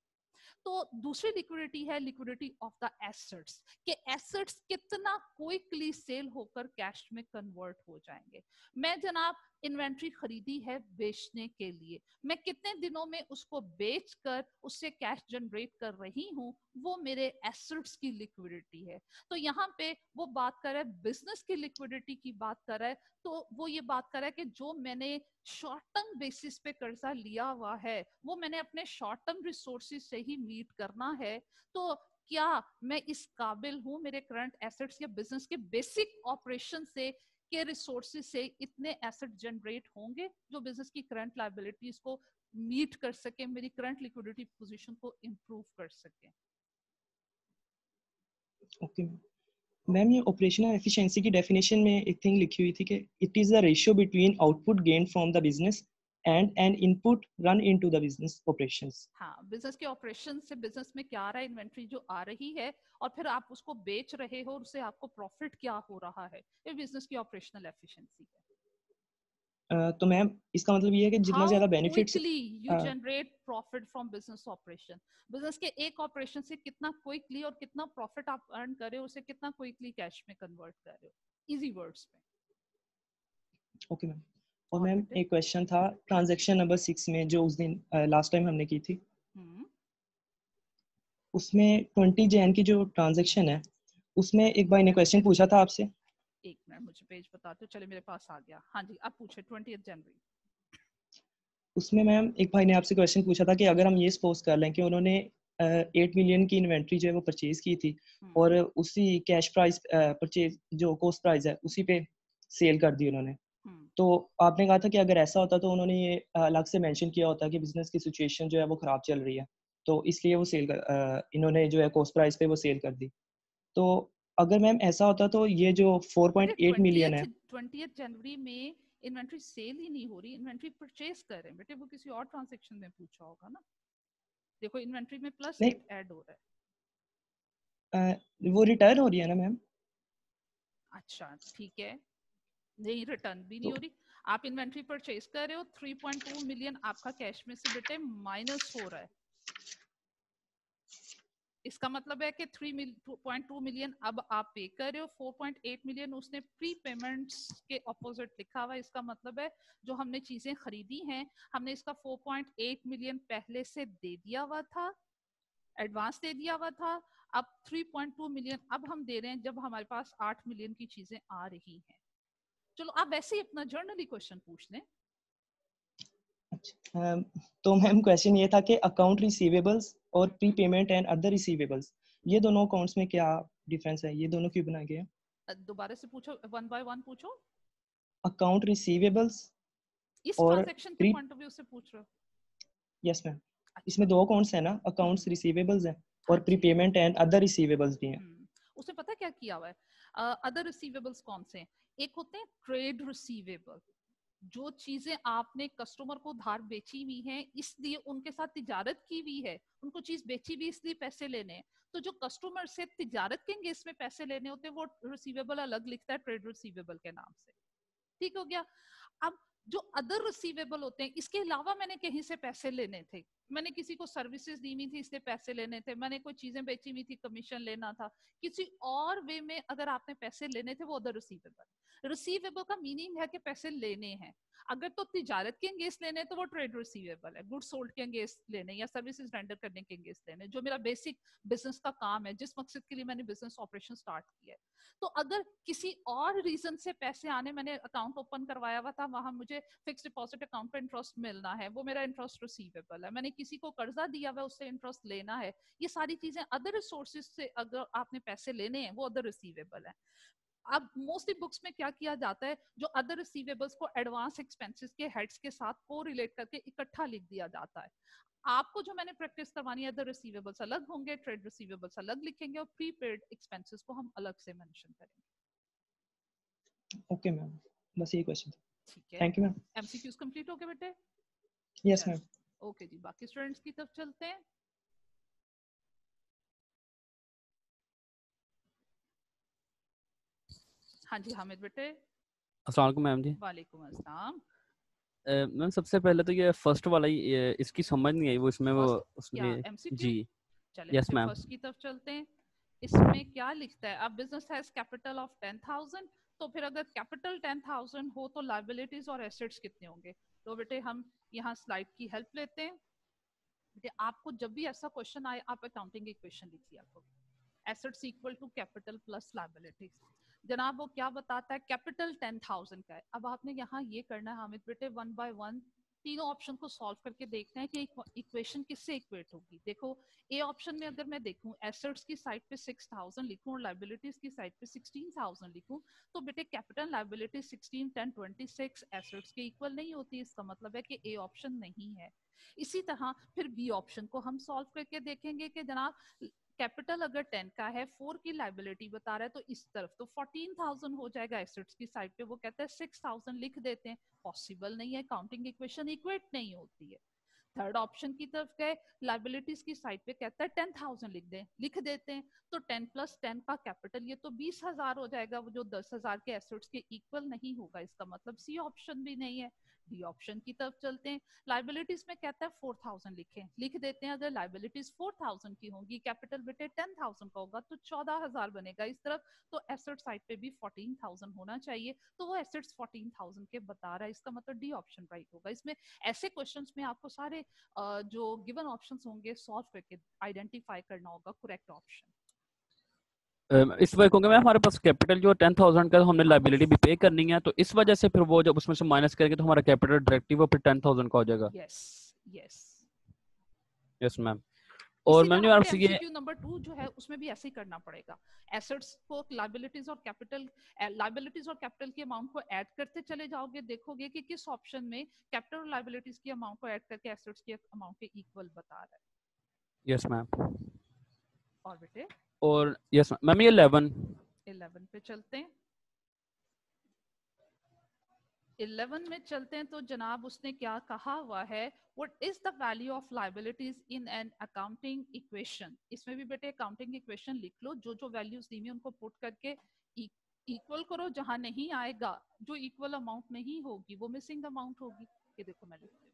तो दूसरी लिक्विडिटी है लिक्विडिटी ऑफ द एसेट्स, कि एसेट्स कितना क्विकली सेल होकर कैश में कन्वर्ट हो जाएंगे। मैं जनाब इन्वेंट्री खरीदी है बेचने के लिए, मैं कितने दिनों में उसको बेचकर उससे कैश जनरेट कर रही हूँ, वो मेरे एसेट्स की लिक्विडिटी है। तो यहाँ पे वो बात कर रहा है बिजनेस की लिक्विडिटी की बात कर रहा है, तो वो ये बात कर रहा है कि जो मैंने शॉर्ट टर्म बेसिस पे कर्जा लिया हुआ है वो मैंने अपने शॉर्ट टर्म रिसोर्सेज से ही मीट करना है, तो क्या मैं इस काबिल हूं, मेरे करंट एसेट्स या बिजनेस के बेसिक ऑपरेशन से के रिसोर्सेज से इतने एसेट जनरेट होंगे जो बिजनेस की करंट लायबिलिटीज को मीट कर सके, मेरी करंट लिक्विडिटी पोजीशन को इंप्रूव कर सके। ओके मैम, ये ऑपरेशनल एफिशिएंसी की डेफिनेशन में एक थिंग लिखी हुई थी कि it is the ratio between output gain from the business and an input run into the business operations. हाँ, बिजनेस के ऑपरेशन से बिजनेस में क्या आ रहा है, इन्वेंट्री जो आ रही है और फिर आप उसको बेच रहे हो, उससे आपको प्रॉफिट क्या हो रहा है, ये बिजनेस की ऑपरेशनल एफिशिएंसी है. तो मैम इसका मतलब ये है कि जितना How ज्यादा benefits quickly you generate profit from business operation. Business के एक ऑपरेशन से कितना क्विकली और कितना प्रॉफिट आप अर्न कर रहे हो, उसे कितना क्विकली कैश में कन्वर्ट कर रहे हो, इजी वर्ड्स में. Okay ma'am. और और मैम बेटे? एक क्वेश्चन था ट्रांजैक्शन नंबर 6 में जो उस दिन लास्ट टाइम हमने की थी, हम्म, उसमें 20 जैन की जो ट्रांजैक्शन है उसमें एक भाई ने क्वेश्चन पूछा था आपसे. एक मिनट मुझे पेज बता दो. चलिए मेरे पास आ गया. हाँ जी, आप पूछे 20 जनवरी. उसमें मैम एक भाई ने आपसे क्वेश्चन पूछा था कि अगर हम ये सपोज कर लें कि उन्होंने 8 मिलियन की इन्वेंट्री जो है वो परचेज की थी और उसी कैश प्राइस परचेज जो कॉस्ट प्राइस है उसी पे सेल कर दी उन्होंने, तो आपने कहा था कि अगर ऐसा होता तो उन्होंने ये अलग से मेंशन किया होता कि बिजनेस की सिचुएशन जो है वो खराब चल रही है, तो इसलिए वो इन्होंने जो है कॉस्ट प्राइस पे वो सेल कर दी. तो अगर मैम ऐसा होता तो ये जो 4.8 मिलियन है 20 जनवरी में इन्वेंट्री सेल ही नहीं हो रही, इन्वेंट्री परचेज कर रहे हैं बेटे, वो किसी और ट्रांजैक्शन में पूछा होगा ना. देखो इन्वेंट्री में प्लस नहीं, 8 ऐड हो रहा है. वो रिटर्न हो रही है ना मैम. अच्छा ठीक है, नहीं रिटर्न भी नहीं तो हो रही. आप इन्वेंट्री परचेज कर रहे हो, 3.2 मिलियन आपका कैश में से बेटे माइनस हो रहा है. इसका मतलब है कि 3.2 मिलियन अब आप पे कर रहे हो, 4.8 मिलियन उसने प्री पेमेंट्स के ऑपोजिट लिखा हुआ है. इसका मतलब है जो हमने चीजें खरीदी हैं, हमने इसका 4.8 मिलियन पहले से दे दिया हुआ था, एडवांस दे दिया हुआ था. अब 3.2 मिलियन अब हम दे रहे हैं जब हमारे पास 8 मिलियन की चीजें आ रही हैं. चलो आप वैसे ही अपना जर्नली क्वेश्चन पूछ लें. तो मैम क्वेश्चन ये था कि अकाउंट रिसीवेबल्स और pre payment and other receivables, ये दोनों अकाउंट्स में क्या डिफरेंस है, ये दोनों क्यों बनाए गए हैं? दोबारा से पूछो, वन बाय वन पूछो. अकाउंट रिसीवेबल्स इस और ट्रांजैक्शन के प्री, पॉइंट ऑफ व्यू से पूछ रहे हो? यस मैम, अच्छा. इसमें दो अकाउंट्स हैं ना, अकाउंट्स रिसीवेबल्स हैं हाँ और प्री जी. पेमेंट एंड अदर रिसीवेबल्स भी हैं. उसने पता क्या किया हुआ है? अदर रिसीवेबल्स कौन से हैं? एक होते हैं ट्रेड रिसीवेबल, जो चीजें आपने कस्टमर को उधार बेची हुई हैं, इसलिए उनके साथ तिजारत की हुई है, उनको चीज बेची हुई इसलिए पैसे लेने हैं. तो जो कस्टमर से तिजारत के एंगेज में पैसे लेने होते हैं वो रिसीवेबल अलग लिखता है ट्रेड रिसीवेबल के नाम से. ठीक हो गया. अब जो अदर रिसीवेबल होते हैं, इसके अलावा मैंने कहीं से पैसे लेने थे, मैंने किसी को सर्विसेज दी हुई थी इसलिए पैसे लेने थे, मैंने कोई चीजें बेची हुई थी कमीशन लेना था, किसी और वे में अगर आपने पैसे लेने थे वो अदर रिसीवेबल. रिसीवेबल का मीनिंग है कि पैसे लेने हैं. अगर तो तिजारत के एंगेज लेने तो वो ट्रेड रिसीवेबल है, गुड्स सोल्ड के एंगेज लेने या सर्विसेज रेंडर करने के एंगेज लेने, जो मेरा बेसिक बिजनेस का काम है, जिस मकसद के लिए मैंने बिजनेस ऑपरेशन स्टार्ट किया है. तो अगर किसी और रीजन से पैसे आने, मैंने अकाउंट ओपन करवाया हुआ था, वहां मुझे फिक्स डिपॉजिट अकाउंट पे इंटरेस्ट मिलना है, वो मेरा इंटरेस्ट रिसीवेबल है. मैंने किसी को कर्जा दिया हुआ, उससे इंटरेस्ट लेना है, ये सारी चीजें अदर रिसोर्सेज से अगर आपने पैसे लेने हैं वो अदर रिसीवेबल है. अब मोस्टली बुक्स में क्या किया जाता है, जो अदर रिसीवेबल्स को एडवांस एक्सपेंसेस के हेड्स के साथ को रिलेट करके इकट्ठा लिख दिया जाता है. आपको जो मैंने प्रैक्टिस करवानी है, अदर रिसीवेबल्स अलग होंगे, ट्रेड रिसीवेबल्स अलग लिखेंगे और प्रीपेड एक्सपेंसेस को हम अलग से मेंशन करेंगे. ओके मैम, बस यही क्वेश्चन था. ठीक है. Thank you ma'am. MCQs complete हो गए बेटे? Yes ma'am. ओके जी, बाकी स्टूडेंट्स की तरफ चलते हैं. हाँ जी हामिद बेटे. अस्सलाम वालेकुम मैम जी. वालेकुम अस्सलाम. मैम सबसे पहले तो ये फर्स्ट वाला ही इसकी समझ नहीं आई, वो इसमें वो क्या उसमें एमसीक्यू? जी. चले यस बेटे मैम. फर्स्ट की तरफ चलते हैं. इसमें क्या लिखता है? अब बिजनेस हैज कैपिटल ऑफ 10,000, तो फिर अगर कैपिटल 10,000 हो तो लायबिलिटीज और एसेट्स कितने होंगे? तो बेटे हम यहाँ स्लाइड की हेल्प लेते हैं. बेटे आपको जब भी ऐसा क्वेश्चन आए, आप अकाउंटिंग इक्वेशन लिख लिया करो. Assets equal to capital plus liabilities. जनाब वो क्या बताता है? कैपिटल 10,000 का है. अब आपने यहाँ ये करना है हामिद बेटे, वन बाय वन तीनों ऑप्शन को सॉल्व करके देखना है कि इक्वेशन किससे इक्वेट होगी. देखो ए ऑप्शन में अगर मैं देखूं, एसेट्स की साइड पे 6,000 लिखूं और लायबिलिटीज की साइड पे 16,000 लिखूं, तो बेटे कैपिटल लायबिलिटी 16, 10, 26 एसेट्स के इक्वल नहीं होती. इसका मतलब है कि ए ऑप्शन नहीं है. इसी तरह फिर बी ऑप्शन को हम सॉल्व करके देखेंगे कि जनाब कैपिटल अगर 10 का है, 4 की लाइबिलिटी बता रहा है, तो इस तरफ तो 14,000 हो जाएगा, एसेट्स की साइड पे वो कहता है 6,000 लिख देते हैं, पॉसिबल नहीं है, काउंटिंग इक्वेशन इक्वेट नहीं होती है। थर्ड ऑप्शन की तरफ गए, लाइबिलिटीज की साइड पे कहता है 10,000 लिख देते हैं, तो 10 + 10 का कैपिटल ये तो 20,000 हो जाएगा, वो जो 10,000 के एसेट्स के इक्वल नहीं होगा, इसका मतलब सी ऑप्शन भी नहीं है। डी ऑप्शन की तरफ चलते हैं, लाइबिलिटीज में कहता है 4,000 लिख देते हैं, अगर लाइबिलिटीज 4,000 की होंगी, कैपिटल बेटे 10,000 का होगा, तो 14,000 बनेगा इस तरफ, तो एसेट साइड पे भी 14,000 होना चाहिए, तो वो एसेट्स 14,000 के बता रहा है, इसका मतलब डी ऑप्शन राइट होगा। इसमें ऐसे क्वेश्चंस में आपको सारे जो गिवन ऑप्शंस होंगे सॉल्व करके आइडेंटिफाई करना होगा करेक्ट ऑप्शन। इस वजह क्योंकि मैं हमारे पास कैपिटल जो 10,000 का हमने लाइबिलिटी भी पे करनी है, तो इस वजह से फिर वो जब उसमें से माइनस करेंगे तो हमारा कैपिटल डायरेक्टली वो फिर 10,000 का हो जाएगा। Yes yes yes ma'am. और मैम जो आपसे ये एमसीक्यू नंबर 2 जो है उसमें भी ऐसे ही करना पड़ेगा, एसेट्स को लाइबिलिटीज और कैपिटल की अमाउंट को ऐड करते चले जाओगे, देखोगे कि किस ऑप्शन में कैपिटल और लाइबिलिटीज की अमाउंट को ऐड करके एसेट्स की अमाउंट के इक्वल बता रहा है। Yes ma'am. और बेटे और यस मैम ये 11 पे चलते हैं, 11 में चलते हैं, तो जनाब उसने क्या कहा हुआ है, what is the value of liabilities in an accounting equation. इसमें भी बेटे अकाउंटिंग इक्वेशन लिख लो, जो जो वैल्यूज दी हुई उनको पुट करके इक्वल करो, जहां नहीं आएगा, जो इक्वल अमाउंट नहीं होगी वो मिसिंग अमाउंट होगी। ये देखो मैं लिख रही हूं,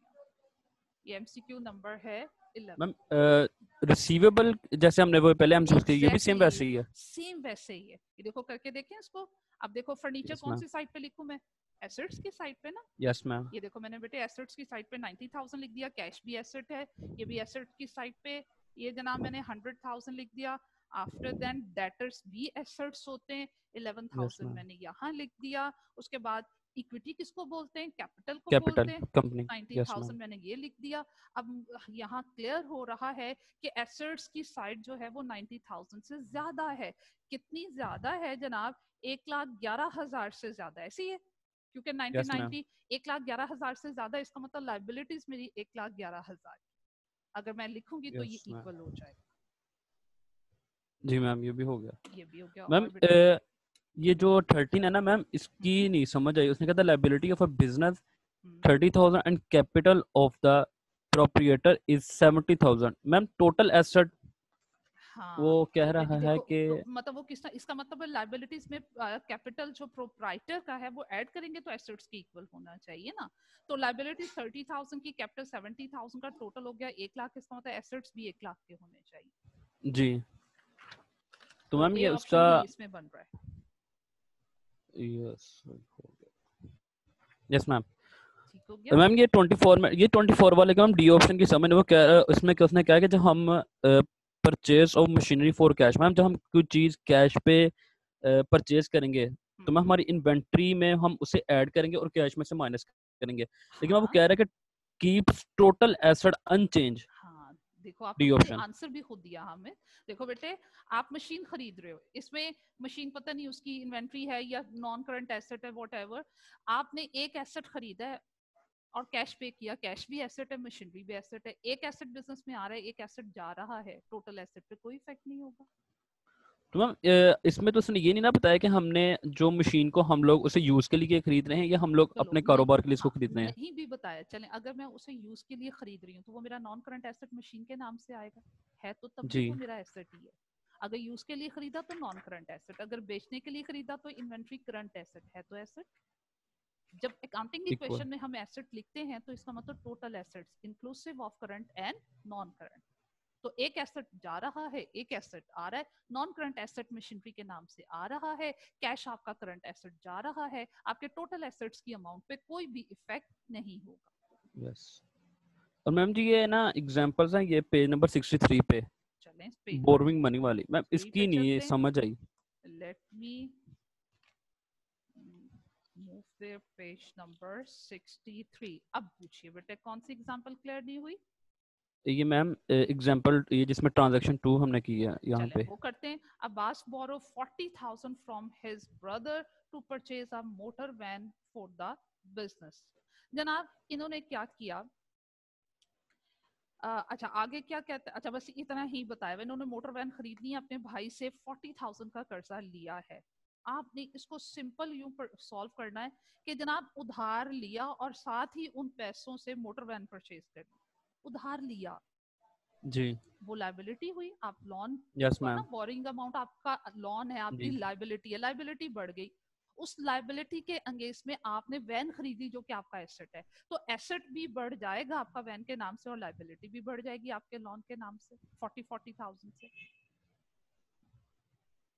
ये एमसीक्यू नंबर है 11। मैम रिसीवेबल जैसे हमने वो पहले एमसीक्यू किए, ये भी सेम वैसे ही है। सेम वैसे ही है, ये देखो करके देखें इसको। अब देखो फर्नीचर Yes, कौन ma'am. सी साइड पे लिखूं मैं, एसेट्स की साइड पे ना। Yes ma'am. ये देखो मैंने बेटे एसेट्स की साइड पे 90,000 लिख दिया, कैश भी एसेट है, ये भी एसेट की साइड पे, ये जनाब मैंने 100,000 लिख दिया। आफ्टर देन डेटर्स भी एसेट्स होते हैं, 11,000 ma'am. मैंने यहाँ लिख दिया। उसके बाद इक्विटी किसको बोलते हैं, कैपिटल को कैपिटल बोलते हैं, कंपनी। 90,000 मैंने ये लिख दिया। अब यहाँ क्लियर हो रहा है कि एसेट्स की साइड जो है वो 90,000 से ज्यादा है। कितनी ज्यादा है जनाब, 1,11,000 से ज्यादा, ऐसी है, क्योंकि 90 1,11,000 से ज्यादा, इसका मतलब लाइबिलिटीज मेरी 1,11,000, अगर मैं लिखूंगी तो ये इक्वल हो जाएगा। जी मैम ये भी हो गया। ये भी हो गया। मैम ये जो 13 है ना मैम, इसकी नहीं समझ आई। उसने कहा था liability of a business 30,000 and capital of the proprietor is 70,000। Ma'am total asset वो कह रहा है कि मतलब वो किसका, इसका मतलब लायबिलिटीज में कैपिटल जो प्रोप्राइटर का है वो ऐड करेंगे तो एसेट्स के इक्वल होना चाहिए ना। तो लायबिलिटीज 30,000 की, कैपिटल 70,000 का, टोटल हो गया 1,00,000, इसका मतलब एसेट्स भी 1,00,000 के होने चाहिए। जी। तो मैम ये उसका इसमें बन रहा है। Yes ma'am. ठीक हो गया मैम ये 24 में, ये 24 वाले का मैम डी ऑप्शन की समझ वो कह रहा है, उसमें क्या उसने कहा कि जब हम purchase of machinery for cash, ma'am जब हम कोई चीज कैश पे परचेज करेंगे तो मैम हमारी इन्वेंट्री में हम उसे ऐड करेंगे और कैश में से माइनस करेंगे, लेकिन वो कह रहा है कि कीप्स टोटल एसेट अनचेंज। हाँ देखो आपने आंसर भी खुद दिया हमें। देखो बेटे आप मशीन खरीद रहे हो, इसमें मशीन पता नहीं उसकी इन्वेंट्री है या नॉन करंट एसेट है, व्हाटएवर, आपने एक एसेट खरीदा है और कैश पे किया, कैश भी एसेट है, मशीनरी भी एसेट है, एक एसेट बिजनेस में आ रहा है, एक एसेट जा रहा है, टोटल एसेट पे कोई इफेक्ट नहीं होगा। तो मैम इसमें तो उसने ये नहीं ना बताया कि हमने जो मशीन को हम लोग उसे यूज के लिए खरीद रहे हैं या हम लोग अपने कारोबार के लिए इसको खरीद रहे हैं। नहीं भी बताया, चलें अगर मैं उसे यूज के लिए खरीद रही हूँ तो वो मेरा नॉन करंट एसेट मशीन के नाम से आएगा, है तो तब भी वो मेरा एसेट ही है। अगर यूज के लिए खरीदा तो नॉन करंट एसेट, अगर बेचने के लिए खरीदा तो इन्वेंट्री करंट एसेट, है तो एसेट। जब अकाउंटिंग इक्वेशन में हम एसेट लिखते हैं तो इसका मतलब total assets inclusive of current and non current. तो एक एसेट जा रहा है, एक एसेट आ रहा है, नॉन करंट एसेट मशीनरी के नाम से आ रहा है, कैश आपका करंट एसेट जा रहा है, आपके टोटल एसेट्स की अमाउंट पे कोई भी इफेक्ट नहीं होगा। यस। और मैम जी ये ना एग्जांपल्स हैं, ये पेज नंबर 63 पे चलें बोरोइंग मनी वाली, मैम इसकी नहीं समझ आई। Let me move the page number 63। अब पूछिए बेटे कौन सी एग्जांपल क्लियर नहीं हुई। ये मैम एग्जांपल ये जिसमें ट्रांजैक्शन 2 हमने की है यहाँ पे। वो करते हैं। Abbas borrow 40,000 from his brother to purchase a motor van for the business. जनाब इन्होंने क्या किया, अच्छा आगे क्या कहते हैं, अच्छा बस इतना ही बताया हुआ, इन्होंने मोटर वैन खरीदनी है, अपने भाई से 40,000 का कर्जा लिया है। आपने इसको सिंपल यूं सॉल्व करना है कि जनाब उधार लिया और साथ ही उन पैसों से मोटर वैन परचेज करनी। उधार लिया जी वो लाइबिलिटी हुई, आप लोन यस ना, मैम बोरिंग अमाउंट आपका लोन है, आपकी जी लाइबिलिटी है, लाइबिलिटी बढ़ गई। उस लाइबिलिटी के अंगेंस्ट में आपने वैन खरीदी जो कि आपका एसेट है, तो एसेट भी बढ़ जाएगा आपका वैन के नाम से और लाइबिलिटी भी बढ़ जाएगी आपके लोन के नाम से 40,000 से।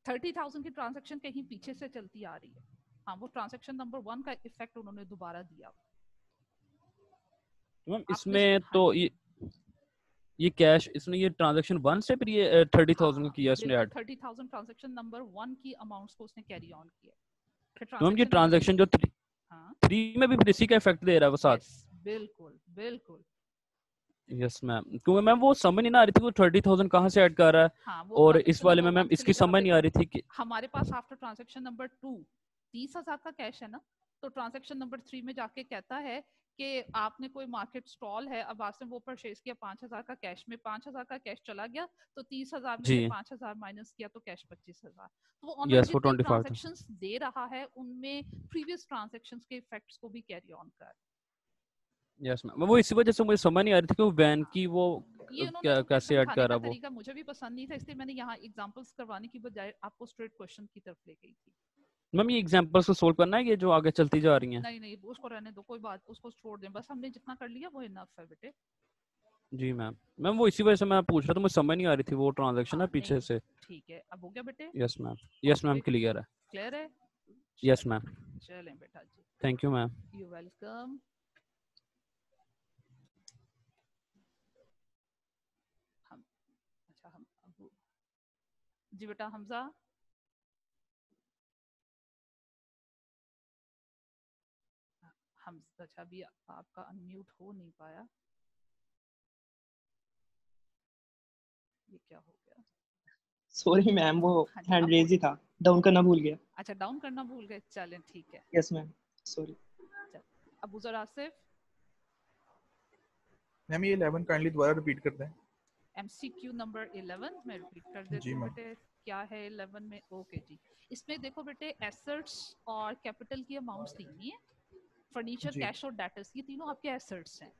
30,000 की ट्रांजैक्शन कहीं पीछे से चलती आ रही है। हाँ वो ट्रांजैक्शन नंबर 1 का इफेक्ट उन्होंने दोबारा दिया। मैम आपने इसमें हाँ तो जी ये कैश इसने ये ट्रांजैक्शन 1 से फिर ये 30,000 हाँ किया इसने बिल्कुल ऐड। 30,000 ट्रांजैक्शन नंबर 1 की अमाउंट्स को उसने कैरी ऑन किया। फिर तो मैम ये ट्रांजैक्शन नंबर ट्रांजैक्शन जो हाँ 3 में भी फिर इसी का इफेक्ट दे रहा है वो साथ। यस बिल्कुल बिल्कुल। यस मैम क्योंकि मैम वो समझ नहीं आ रही थी वो 30,000 कहाँ से ऐड कर रहा है, हाँ वो और इस ट्रांजैक्शन वाले नंबर में मैम 1 के इसकी लिए जरा समझ नहीं आ देखो, रही थी कि हमारे पास आफ्टर ट्रांजैक्शन नंबर 2 30,000 का कैश है ना, तो ट्रांजैक्शन नंबर 3 में जाके कहता है कि आपने कोई मार्केट स्टॉल है, अब आपने वो परचेज किया 5,000 का कैश में, 5,000 का कैश चला गया, तो 30,000 में जी से 5,000 माइनस किया तो कैश 25,000। तो वो ऑनर यस वो जितनी 25 था। ट्रांजैक्शंस दे रहा है उनमें प्रीवियस ट्रांजैक्शंस के इफेक्ट्स को भी कैरी ऑन कर। यस मैम वो इसी वजह से मुझे समझ नहीं आ रही थी कि वो वैन हाँ की वो ये उन्होंने क्या चूंकि कैसे ऐड समझाने कर का रहा है वो। तरीका मुझे भी पसंद नहीं था, इसलिए मैंने यहाँ एग्जांपल्स करवाने की बजाय आपको स्ट्रेट क्वेश्चन की तरफ ले गई थी। मैम ये एग्जांपल्स को सोल्व करना है ये जो आगे चलती जा रही हैं। नहीं नहीं उसको रहने दो, कोई बात, उसको छोड़ दें, बस हमने जितना कर लिया वो इनफ है बेटे। जी मैम मैम वो इसी वजह से मैं पूछ रहा था, मुझे समझ नहीं आ रही थी वो ट्रांजैक्शन है हाँ नहीं पीछे से। ठीक है, अब हो गया बेटे। Yes ma'am yes ma'am okay clear है। क्लियर है। यस चलें मैम चलें बेटा जी, thank you ma'am. You welcome. हम अच्छा हम अब जी बेटा हमजा हम अच्छा अभी आपका अनम्यूट हो नहीं पाया, ये क्या हो गया। सॉरी मैम, वो हाँ जी हैंड अब रेज ही बोलिए। था, डाउन करना भूल गया। अच्छा डाउन करना भूल गए, चलें ठीक है। Yes ma'am, sorry. चल अबू जरा आसिफ मैम ये 11 काइंडली दोबारा रिपीट कर दें। एमसीक्यू नंबर 11 मैं रिपीट कर देती जी हूँ मैम। बेटे। क्या है 11 में, ओके जी। इसमें देखो बेटे एसेट्स और कैपिटल की अमाउंट्स दी हुई है। फर्नीचर जी कैश और डेटर्स ये तीनों आपके एसेट्स हैं,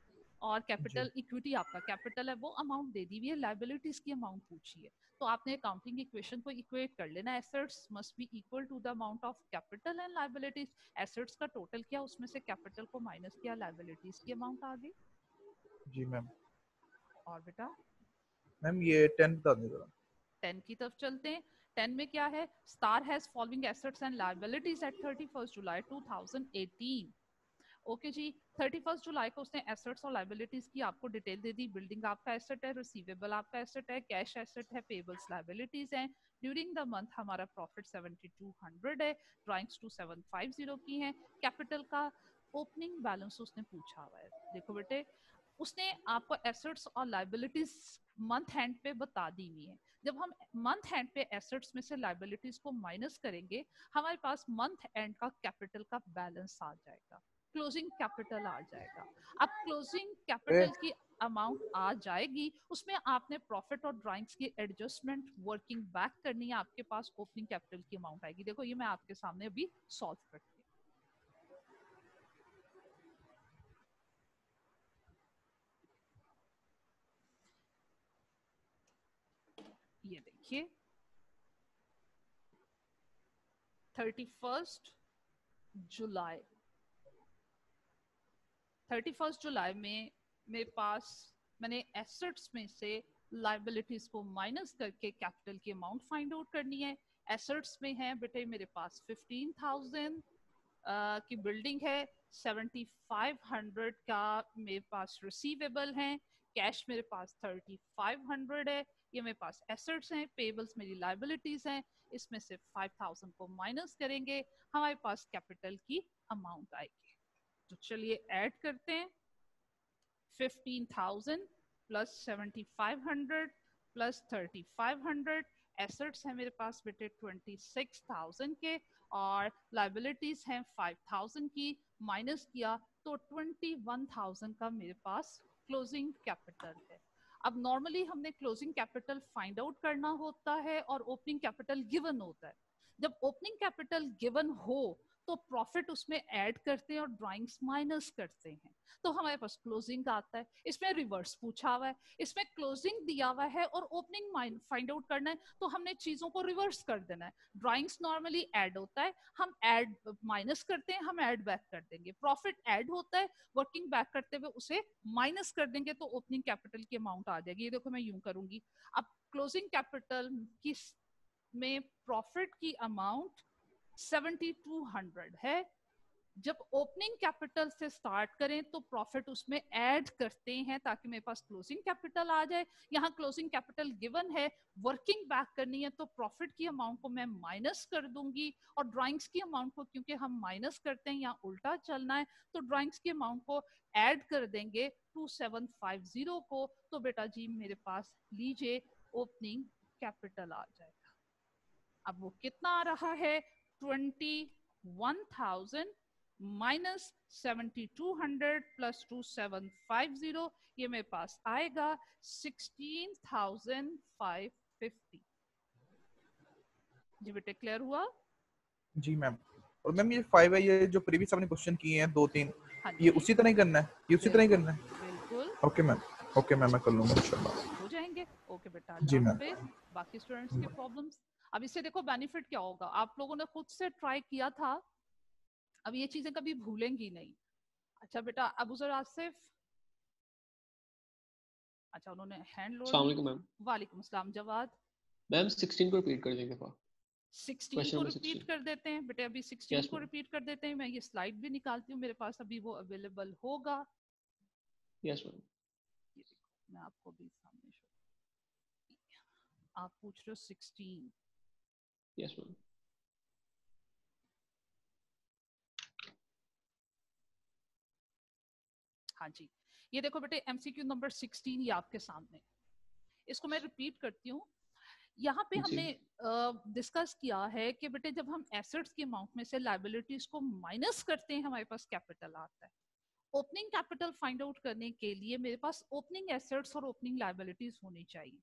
और जी कैपिटल इक्विटी आपका कैपिटल है वो अमाउंट दे दी हुई है, लाइबिलिटीज की अमाउंट पूछी है। तो आपने अकाउंटिंग इक्वेशन को इक्वेट कर लेना, assets must be equal to the amount of capital and liabilities. एसेट्स का टोटल किया, उसमें से कैपिटल को माइनस किया, लाइबिलिटीज की अमाउंट आ गई। जी मैम। और बेटा मैम ये 10 बता दें जरा। 10 की तरफ चलते हैं। 10 में क्या है, Star has following assets and liabilities at 31 July 2018। Okay जी 31 जुलाई को उसने एसेट्स और लायबिलिटीज की आपको डिटेल दे दी। बिल्डिंग आपका एसेट है, रिसीवेबल आपका एसेट है, कैश एसेट है, पेबल्स लायबिलिटीज हैं। ड्यूरिंग द मंथ हमारा प्रॉफिट 7200 है, ड्राइंग्स 2750 की हैं। कैपिटल का ओपनिंग बैलेंस उसने पूछा हुआ है। देखो बेटे उसने आपको एसेट्स और लायबिलिटीज मंथ एंड पे बता दी हुई है। जब हम मंथ एंड पे एसेट्स में से लायबिलिटीज को माइनस करेंगे, हमारे पास मंथ एंड का कैपिटल का बैलेंस आ जाएगा, क्लोजिंग कैपिटल आ जाएगा। अब क्लोजिंग ए, कैपिटल की अमाउंट आ जाएगी, उसमें आपने प्रॉफिट और ड्राइंग्स की एडजस्टमेंट वर्किंग बैक करनी है, आपके पास ओपनिंग कैपिटल की अमाउंट आएगी। देखो ये मैं आपके सामने अभी सॉल्व करती हूँ। ये देखिए 31 जुलाई 31 जुलाई में मेरे पास मैंने एसेट्स में से लाइबिलिटीज को माइनस करके कैपिटल की अमाउंट फाइंड आउट करनी है। एसेट्स में है बेटे मेरे पास 15,000 की बिल्डिंग है, 7,500 का मेरे पास रिसीवेबल है, कैश मेरे पास 3,500 है, ये मेरे पास एसेट्स हैं, पेबल्स मेरी लाइबिलिटीज हैं। इसमें से 5,000 को माइनस करेंगे, हमारे पास कैपिटल की अमाउंट आएगी। तो चलिए ऐड करते हैं, 15,000 प्लस 7,500 प्लस 3,500। एसेट्स है मेरे पास बेटे 26,000 के, और लाइबिलिटीज हैं 5,000 की, माइनस किया तो 21,000 का मेरे पास क्लोजिंग कैपिटल है। अब नॉर्मली हमने क्लोजिंग कैपिटल फाइंड आउट करना होता है और ओपनिंग कैपिटल गिवन होता है। जब ओपनिंग कैपिटल गिवन हो तो प्रॉफिट उसमें ऐड करते हैं और ड्राइंग्स माइनस करते हैं, तो हमारे पास क्लोजिंग आता है। इसमें रिवर्स पूछा हुआ है, इसमें क्लोजिंग दिया हुआ है और ओपनिंग फाइंड आउट करना है, तो हमने चीजों को रिवर्स कर देना है। ड्राइंग्स नॉर्मली ऐड होता है, हम ऐड माइनस करते हैं, हम ऐड बैक कर देंगे। प्रॉफिट ऐड होता है, वर्किंग बैक करते हुए उसे माइनस कर देंगे तो ओपनिंग कैपिटल की अमाउंट आ जाएगी। ये देखो मैं यूं करूंगी। अब क्लोजिंग कैपिटल की में प्रॉफिट की अमाउंट 7200 है। जब ओपनिंग कैपिटल से स्टार्ट करें तो प्रॉफिट उसमें ऐड करते हैं ताकि मेरे पास क्लोजिंग कैपिटल आ जाए। यहाँ क्लोजिंग कैपिटल गिवन है, वर्किंग बैक करनी है तो प्रॉफिट की अमाउंट को मैं माइनस कर दूंगी और ड्राइंग्स की अमाउंट को, क्योंकि हम माइनस करते हैं यहाँ उल्टा चलना है, तो ड्राइंग्स की अमाउंट को ऐड कर देंगे 2750 को। तो बेटा जी मेरे पास लीजिए ओपनिंग कैपिटल आ जाएगा। अब वो कितना आ रहा है, 21,000 माइनस 7200 प्लस 2750, ये मेरे पास आएगा 16,550। जी बेटे क्लियर हुआ? जी मैम। और मैम ये 5 है, ये जो प्रीवियस आपने क्वेश्चन किए हैं 2-3, हाँ ये जी, उसी तरह ही करना है, ये उसी तरह ही करना है? बिल्कुल ओके मैम, ओके मैम, मैं कर लूंगा इंशाल्लाह। हो जाएंगे। ओके बेटा, जी अल्लाह मैम। हाफिज। बाकी स्टूडेंट्स के प्रॉब्लम्स, अब इससे देखो बेनिफिट क्या होगा, आप लोगों ने खुद से ट्राई किया था, अब ये चीजें कभी भूलेंगी नहीं। अच्छा बेटा अबूजर आसिफ, अच्छा उन्होंने हैंड लोड। अस्सलाम वालेकुम मैम। वालेकुम अस्सलाम जवाद। मैम 16 को रिपीट कर देंगे 16 क्वेश्चन को नंबर रिपीट 16। कर देते हैं बेटे, अभी 16 यस को मैम, रिपीट कर देते हैं। मैं ये स्लाइड भी निकालती हूँ, मेरे पास अभी वो अवेलेबल होगा। Yes ma'am. ये देखो मैं आपको भी सामने शो, आप पूछ रहे हो 16। Yes ma'am. हाँ जी, ये देखो बेटे एमसीक्यू नंबर 16 ये आपके सामने, इसको मैं रिपीट करती हूँ। यहाँ पे जी। हमने डिस्कस किया है कि बेटे जब हम एसेट्स की अमाउंट में से लायबिलिटीज को माइनस करते हैं हमारे पास कैपिटल आता है। ओपनिंग कैपिटल फाइंड आउट करने के लिए मेरे पास ओपनिंग एसेट्स और ओपनिंग लायबिलिटीज होनी चाहिए।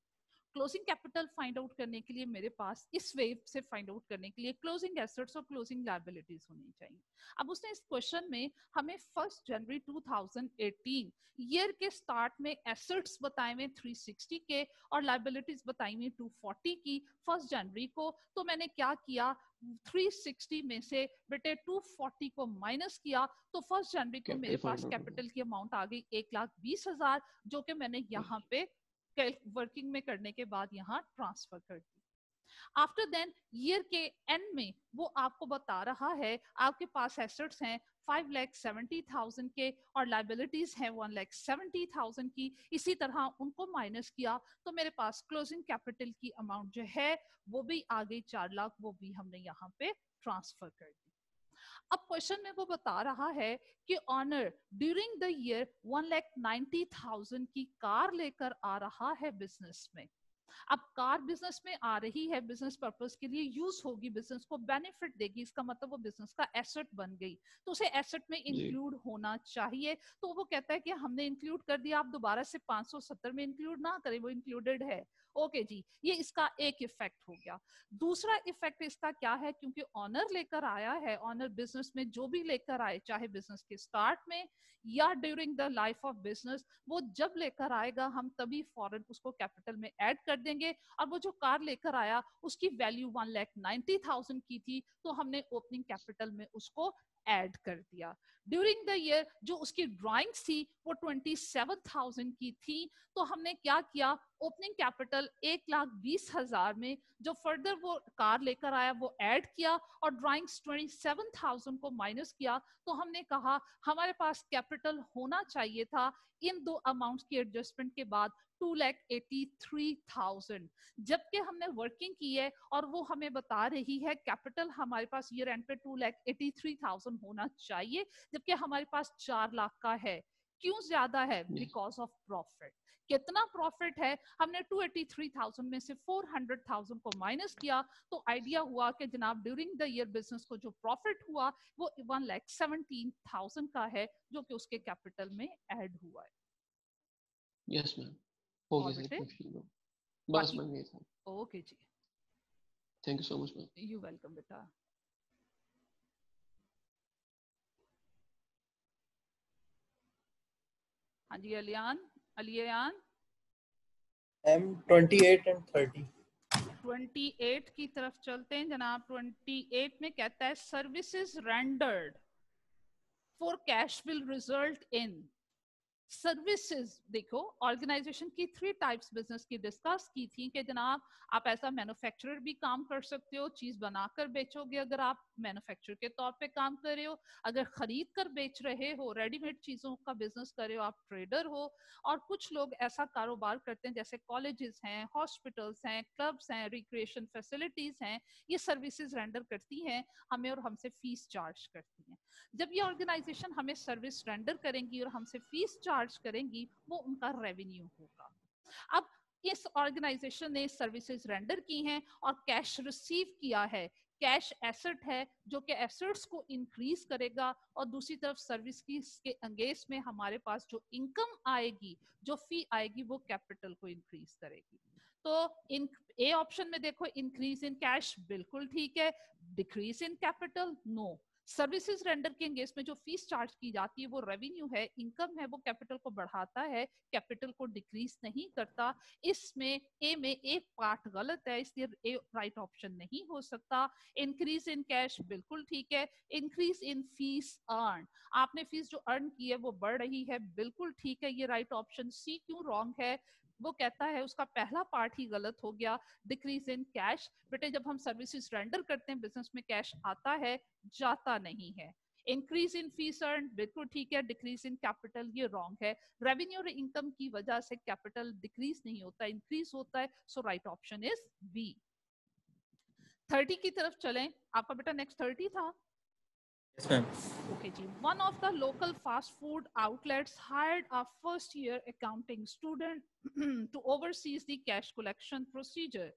क्लोजिंग कैपिटल फाइंड आउट करने के लिए मेरे पास इस वे से फाइंड आउट करने के लिए क्लोजिंग एसेट्स और क्लोजिंग लायबिलिटीज होनी चाहिए। अब उसने इस क्वेश्चन में हमें 1 जनवरी 2018 ईयर के स्टार्ट में एसेट्स बताए हुए 360 के और लायबिलिटीज बताई हुई 240 की 1 जनवरी को। तो मैंने क्या किया, 360 में से बेटे 240 को माइनस किया, तो 1 जनवरी को मेरे पास कैपिटल की अमाउंट आ गई 1,20,000, जो कि मैंने यहाँ पे वर्किंग में करने के बाद यहाँ ट्रांसफर कर दी। आफ्टर देन ईयर के एंड में वो आपको बता रहा है आपके पास एसेट्स हैं 5,70,000 के और लायबिलिटीज हैं 1,70,000 की। इसी तरह उनको माइनस किया तो मेरे पास क्लोजिंग कैपिटल की अमाउंट जो है वो भी आ गई 4 लाख, वो भी हमने यहाँ पे ट्रांसफर कर दी। अब क्वेश्चन में वो बता रहा है कि ऑनर ड्यूरिंग द ईयर 1,90,000 की कार लेकर आ रहा है बिजनेस में। अब कार बिजनेस में आ रही है, बिजनेस पर्पस के लिए यूज होगी, बिजनेस को बेनिफिट देगी, इसका मतलब वो बिजनेस का एसेट बन गई, तो उसे एसेट में इंक्लूड होना चाहिए। तो वो कहता है कि हमने इंक्लूड कर दिया, आप दोबारा से 570 में इंक्लूड ना करें, वो इंक्लूडेड है। ओके जी, ये इसका एक इफेक्ट हो गया। दूसरा इफेक्ट इसका क्या है, क्योंकि ऑनर लेकर आया है, ऑनर बिजनेस में जो भी लेकर आए, चाहे बिजनेस के स्टार्ट में या during the life of business, वो जब लेकर आएगा हम तभी फौरन उसको कैपिटल में ऐड कर देंगे। और वो जो कार लेकर आया उसकी वैल्यू 1,90,000 की थी, तो हमने ओपनिंग कैपिटल में उसको ऐड कर दिया। ड्यूरिंग द ईयर जो उसकी ड्राइंग्स थी वो 27,000 की थी, तो हमने क्या किया, ओपनिंग कैपिटल 1,20,000 में जो फर्दर वो कार लेकर आया वो ऐड किया और ड्राइंग्स 27,000 को माइनस किया। तो हमने कहा हमारे पास कैपिटल होना चाहिए था इन दो अमाउंट्स की एडजस्टमेंट के बाद 2,83,000, जबकि हमने वर्किंग की है और वो हमें बता रही है कैपिटल हमारे पास ईयर एंड पे 2,83,000 होना चाहिए, जबकि हमारे पास 4 लाख का है। क्यों ज्यादा है? Because of profit. कितना प्रॉफिट है? हमने 283,000 में से 400,000 को माइनस किया, तो आइडिया हुआ कि जनाब ड्यूरिंग द ईयर बिजनेस को जो प्रॉफिट हुआ वो 1,17,000 का है, जो कि उसके कैपिटल में ऐड हुआ है। Yes ma'am. हो और गया सर बेटे क्वेश्चन में बस बाकी मैम ये था ओके जी, thank you so much ma'am you welcome बेटा। हाँ जी अलियान, अलियान मैम 28 एंड 30। 28 की तरफ चलते हैं जनाब। 28 में कहता है services rendered for cash will result in services. देखो ऑर्गेनाइजेशन की 3 टाइप्स बिजनेस की डिस्कस की थी कि जनाब आप ऐसा मैन्युफैक्चरर भी काम कर सकते हो, चीज बनाकर बेचोगे अगर आप मैन्युफैक्चरर के तौर पे काम कर रहे हो, अगर खरीद कर बेच रहे हो, रेडीमेड चीजों का बिजनेस कर रहे हो, आप ट्रेडर हो। और कुछ लोग ऐसा कारोबार करते हैं जैसे कॉलेजेस हैं, हॉस्पिटल्स हैं, क्लब्स हैं, रिक्रिएशन फैसिलिटीज हैं, ये सर्विसेज रेंडर करती हैं हमें और हमसे फीस चार्ज करती हैं। जब ये ऑर्गेनाइजेशन हमें सर्विस रेंडर करेंगी और हमसे फीस चार्ज करेंगी, वो उनका रेवेन्यू होगा। अब इस ऑर्गेनाइजेशन ने सर्विसेज रेंडर की हैं और कैश रिसीव किया है। कैश एसेट है जो कि एसेट्स को इंक्रीज करेगा, और दूसरी तरफ सर्विस की के अंगेंस्ट में हमारे पास जो इनकम आएगी, जो फी आएगी, वो कैपिटल को इंक्रीज करेगी। तो इन ए ऑप्शन में देखो इंक्रीज इन कैश बिल्कुल ठीक है, decrease in capital no. Services render के अंगेंस्ट में जो फीस चार्ज की जाती है वो रेवेन्यू है, इनकम है, वो कैपिटल को बढ़ाता है, कैपिटल को डिक्रीज नहीं करता। इसमें ए में एक पार्ट गलत है, इसलिए ए राइट ऑप्शन नहीं हो सकता। इंक्रीज इन कैश बिल्कुल ठीक है, इंक्रीज इन फीस अर्न, आपने फीस जो अर्न की है वो बढ़ रही है, बिल्कुल ठीक है, ये राइट ऑप्शन। सी क्यों रॉन्ग है? वो कहता है उसका पहला पार्ट ही गलत हो गया। डिक्रीज इन कैश, बेटे जब हम सर्विसेज रेंडर करते हैं बिजनेस में कैश आता है, जाता नहीं है। इंक्रीज इन फीस अर्न बिल्कुल ठीक है, डिक्रीज इन कैपिटल ये रॉन्ग है। रेवेन्यू और इनकम की वजह से कैपिटल डिक्रीज नहीं होता, इंक्रीज होता है। सो राइट ऑप्शन इज बी। 30 की तरफ चलें, आपका बेटा नेक्स्ट 30 था। Yes ma'am. Okay, ji. One of the local fast food outlets hired a first-year accounting student to oversee the cash collection procedure.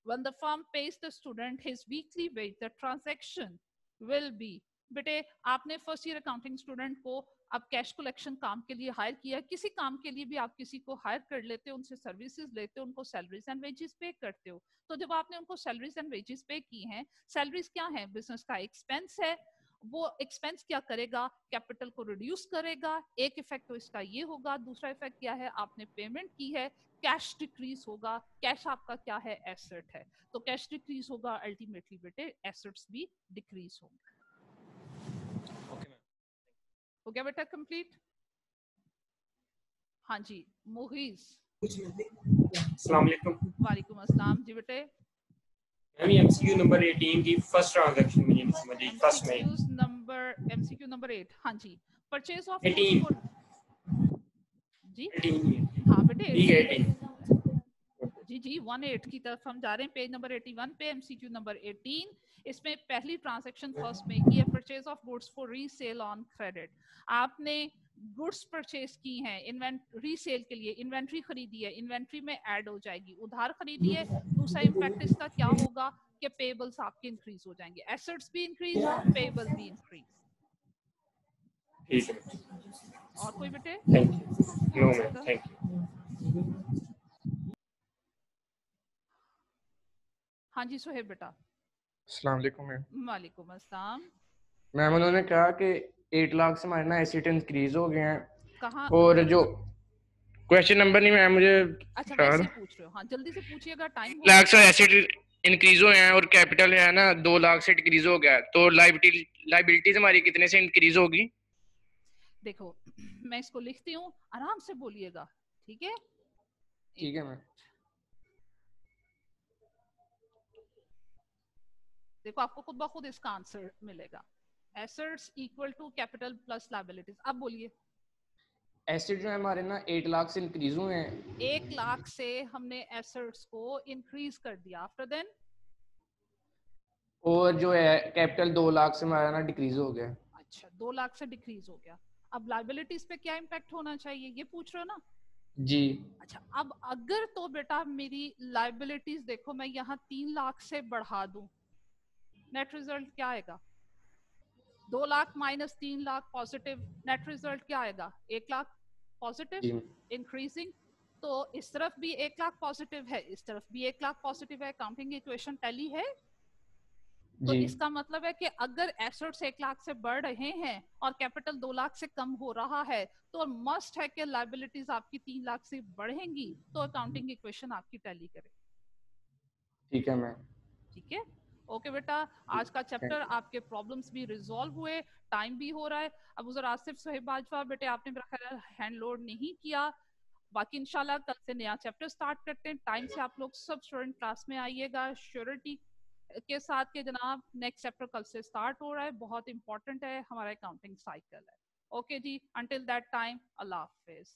When the firm pays the student his weekly wage, the transaction will be. बेटे आपने first year accounting student को अब cash collection काम के लिए higher किया। किसी काम के लिए भी आप किसी को हायर कर लेते हो, उनसे सर्विसेज लेते हो, उनको सैलरीज एंड वेजेस पे करते हो। तो जब आपने उनको सैलरीज एंड वेजेस पे की हैं, सैलरीज क्या है? बिजनेस का एक्सपेंस है। वो एक्सपेंस क्या करेगा? कैपिटल को रिड्यूस करेगा। एक इफेक्ट तो इसका ये होगा, दूसरा इफेक्ट क्या है? आपने पेमेंट की है, कैश डिक्रीज होगा। कैश आपका क्या है? एसेट है, तो कैश डिक्रीज होगा, अल्टीमेटली बेटे एसेट्स भी डिक्रीज होंगे। हो गया बेटा कंप्लीट? हाँ जी मोहिज। अस्सलाम वालेकुम। वालेकुम अस्सलाम जी बेटे। मैम ये एमसीक्यू नंबर 18 की फर्स्ट ट्रांजैक्शन मुझे नहीं समझी। फर्स्ट में एमसीक्यू नंबर 8। हाँ जी, परचेज ऑफ 18 जी 18 हाँ बेटे ठीक है 18 जी जी 18 की तरफ हम जा रहे हैं, पेज नंबर 81 पे, एमसीक्यू नंबर 18। इसमें पहली ट्रांजैक्शन फर्स्ट में की है, purchase of goods for resale on credit. आपने गुड्स परचेज की हैं रीसेल के लिए, इन्वेंट्री खरीदी है, इन्वेंट्री में ऐड हो जाएगी, उधार खरीदी है। दूसरा इम्पैक्ट इसका क्या होगा कि पेबल्स आपके इंक्रीज हो जाएंगे, एसेट्स भी इंक्रीज, पेबल भी इंक्रीज। ठीक है। और कोई बेटे? Thank you. No ma'am thank you. हाँ जी सुहेब बेटा। अस्सलाम वालेकुम मैम। वालेकुम अस्सलाम। मैम उन्होंने कहा कि 8 लाख से हमारे ना एसेट इंक्रीज हो गए हैं। कहाँ? और जो क्वेश्चन नंबर नहीं मैम मुझे अच्छा वैसे पूछ रहे हो? हाँ जल्दी से पूछिएगा, टाइम 8 लाख से एसेट इंक्रीज हुए हैं और कैपिटल है ना 2 लाख से डिक्रीज हो गया है, तो लायबिलिटीज हमारी कितने से इंक्रीज होगी? देखो मैं इसको लिखती हूँ, आराम से बोलिएगा, ठीक है? ठीक है मैम। देखो आपको खुद ब खुद इसका आंसर मिलेगा। Assets equal to capital plus liabilities. अब बोलिए। एसेट जो है हमारे ना 8 लाख से इंक्रीज हुए हैं। 1 लाख से हमने एसेट्स को इंक्रीज कर दिया, आफ्टर देन और जो है कैपिटल 2 लाख से हमारा ना डिक्रीज हो गया। अच्छा 2 लाख से डिक्रीज हो गया। अब लायबिलिटीज पे क्या इम्पैक्ट होना चाहिए, ये पूछ रहे हो ना? जी। अच्छा अब अगर तो बेटा मेरी लायबिलिटीज देखो मैं यहाँ 3 लाख से बढ़ा दूं, नेट रिजल्ट क्या आएगा? 2 lakh minus 3 lakh positive, net result क्या आएगा? 1 लाख पॉजिटिव, इंक्रीजिंग। तो इस तरफ भी 1 लाख पॉजिटिव है, इस तरफ भी 1 लाख पॉजिटिव है, काउंटिंग इक्वेशन टैली है। तो जी इसका मतलब है कि अगर एसेट्स 1 लाख से बढ़ रहे हैं और कैपिटल 2 लाख से कम हो रहा है तो मस्ट है कि लायबिलिटीज आपकी 3 लाख से बढ़ेंगी, तो अकाउंटिंग इक्वेशन आपकी टैली करे। ठीक है मैम। ठीक है, ओके बेटा, आज का चैप्टर आपके प्रॉब्लम्स भी रिजॉल्व हुए, टाइम भी हो रहा है। अब उधर आसिफ सोहेब बाजवा बेटे आपने मेरा ख्याल हैंड लोड नहीं किया, बाकी इंशाल्लाह कल से नया चैप्टर स्टार्ट करते हैं। टाइम से आप लोग सब स्टूडेंट क्लास में आइएगा श्योरिटी के साथ के जनाब नेक्स्ट चैप्टर कल से स्टार्ट हो रहा है, बहुत इंपॉर्टेंट है, हमारा अकाउंटिंग साइकिल है। ओके जी, अंटिल दैट टाइम अल्लाह हाफिज।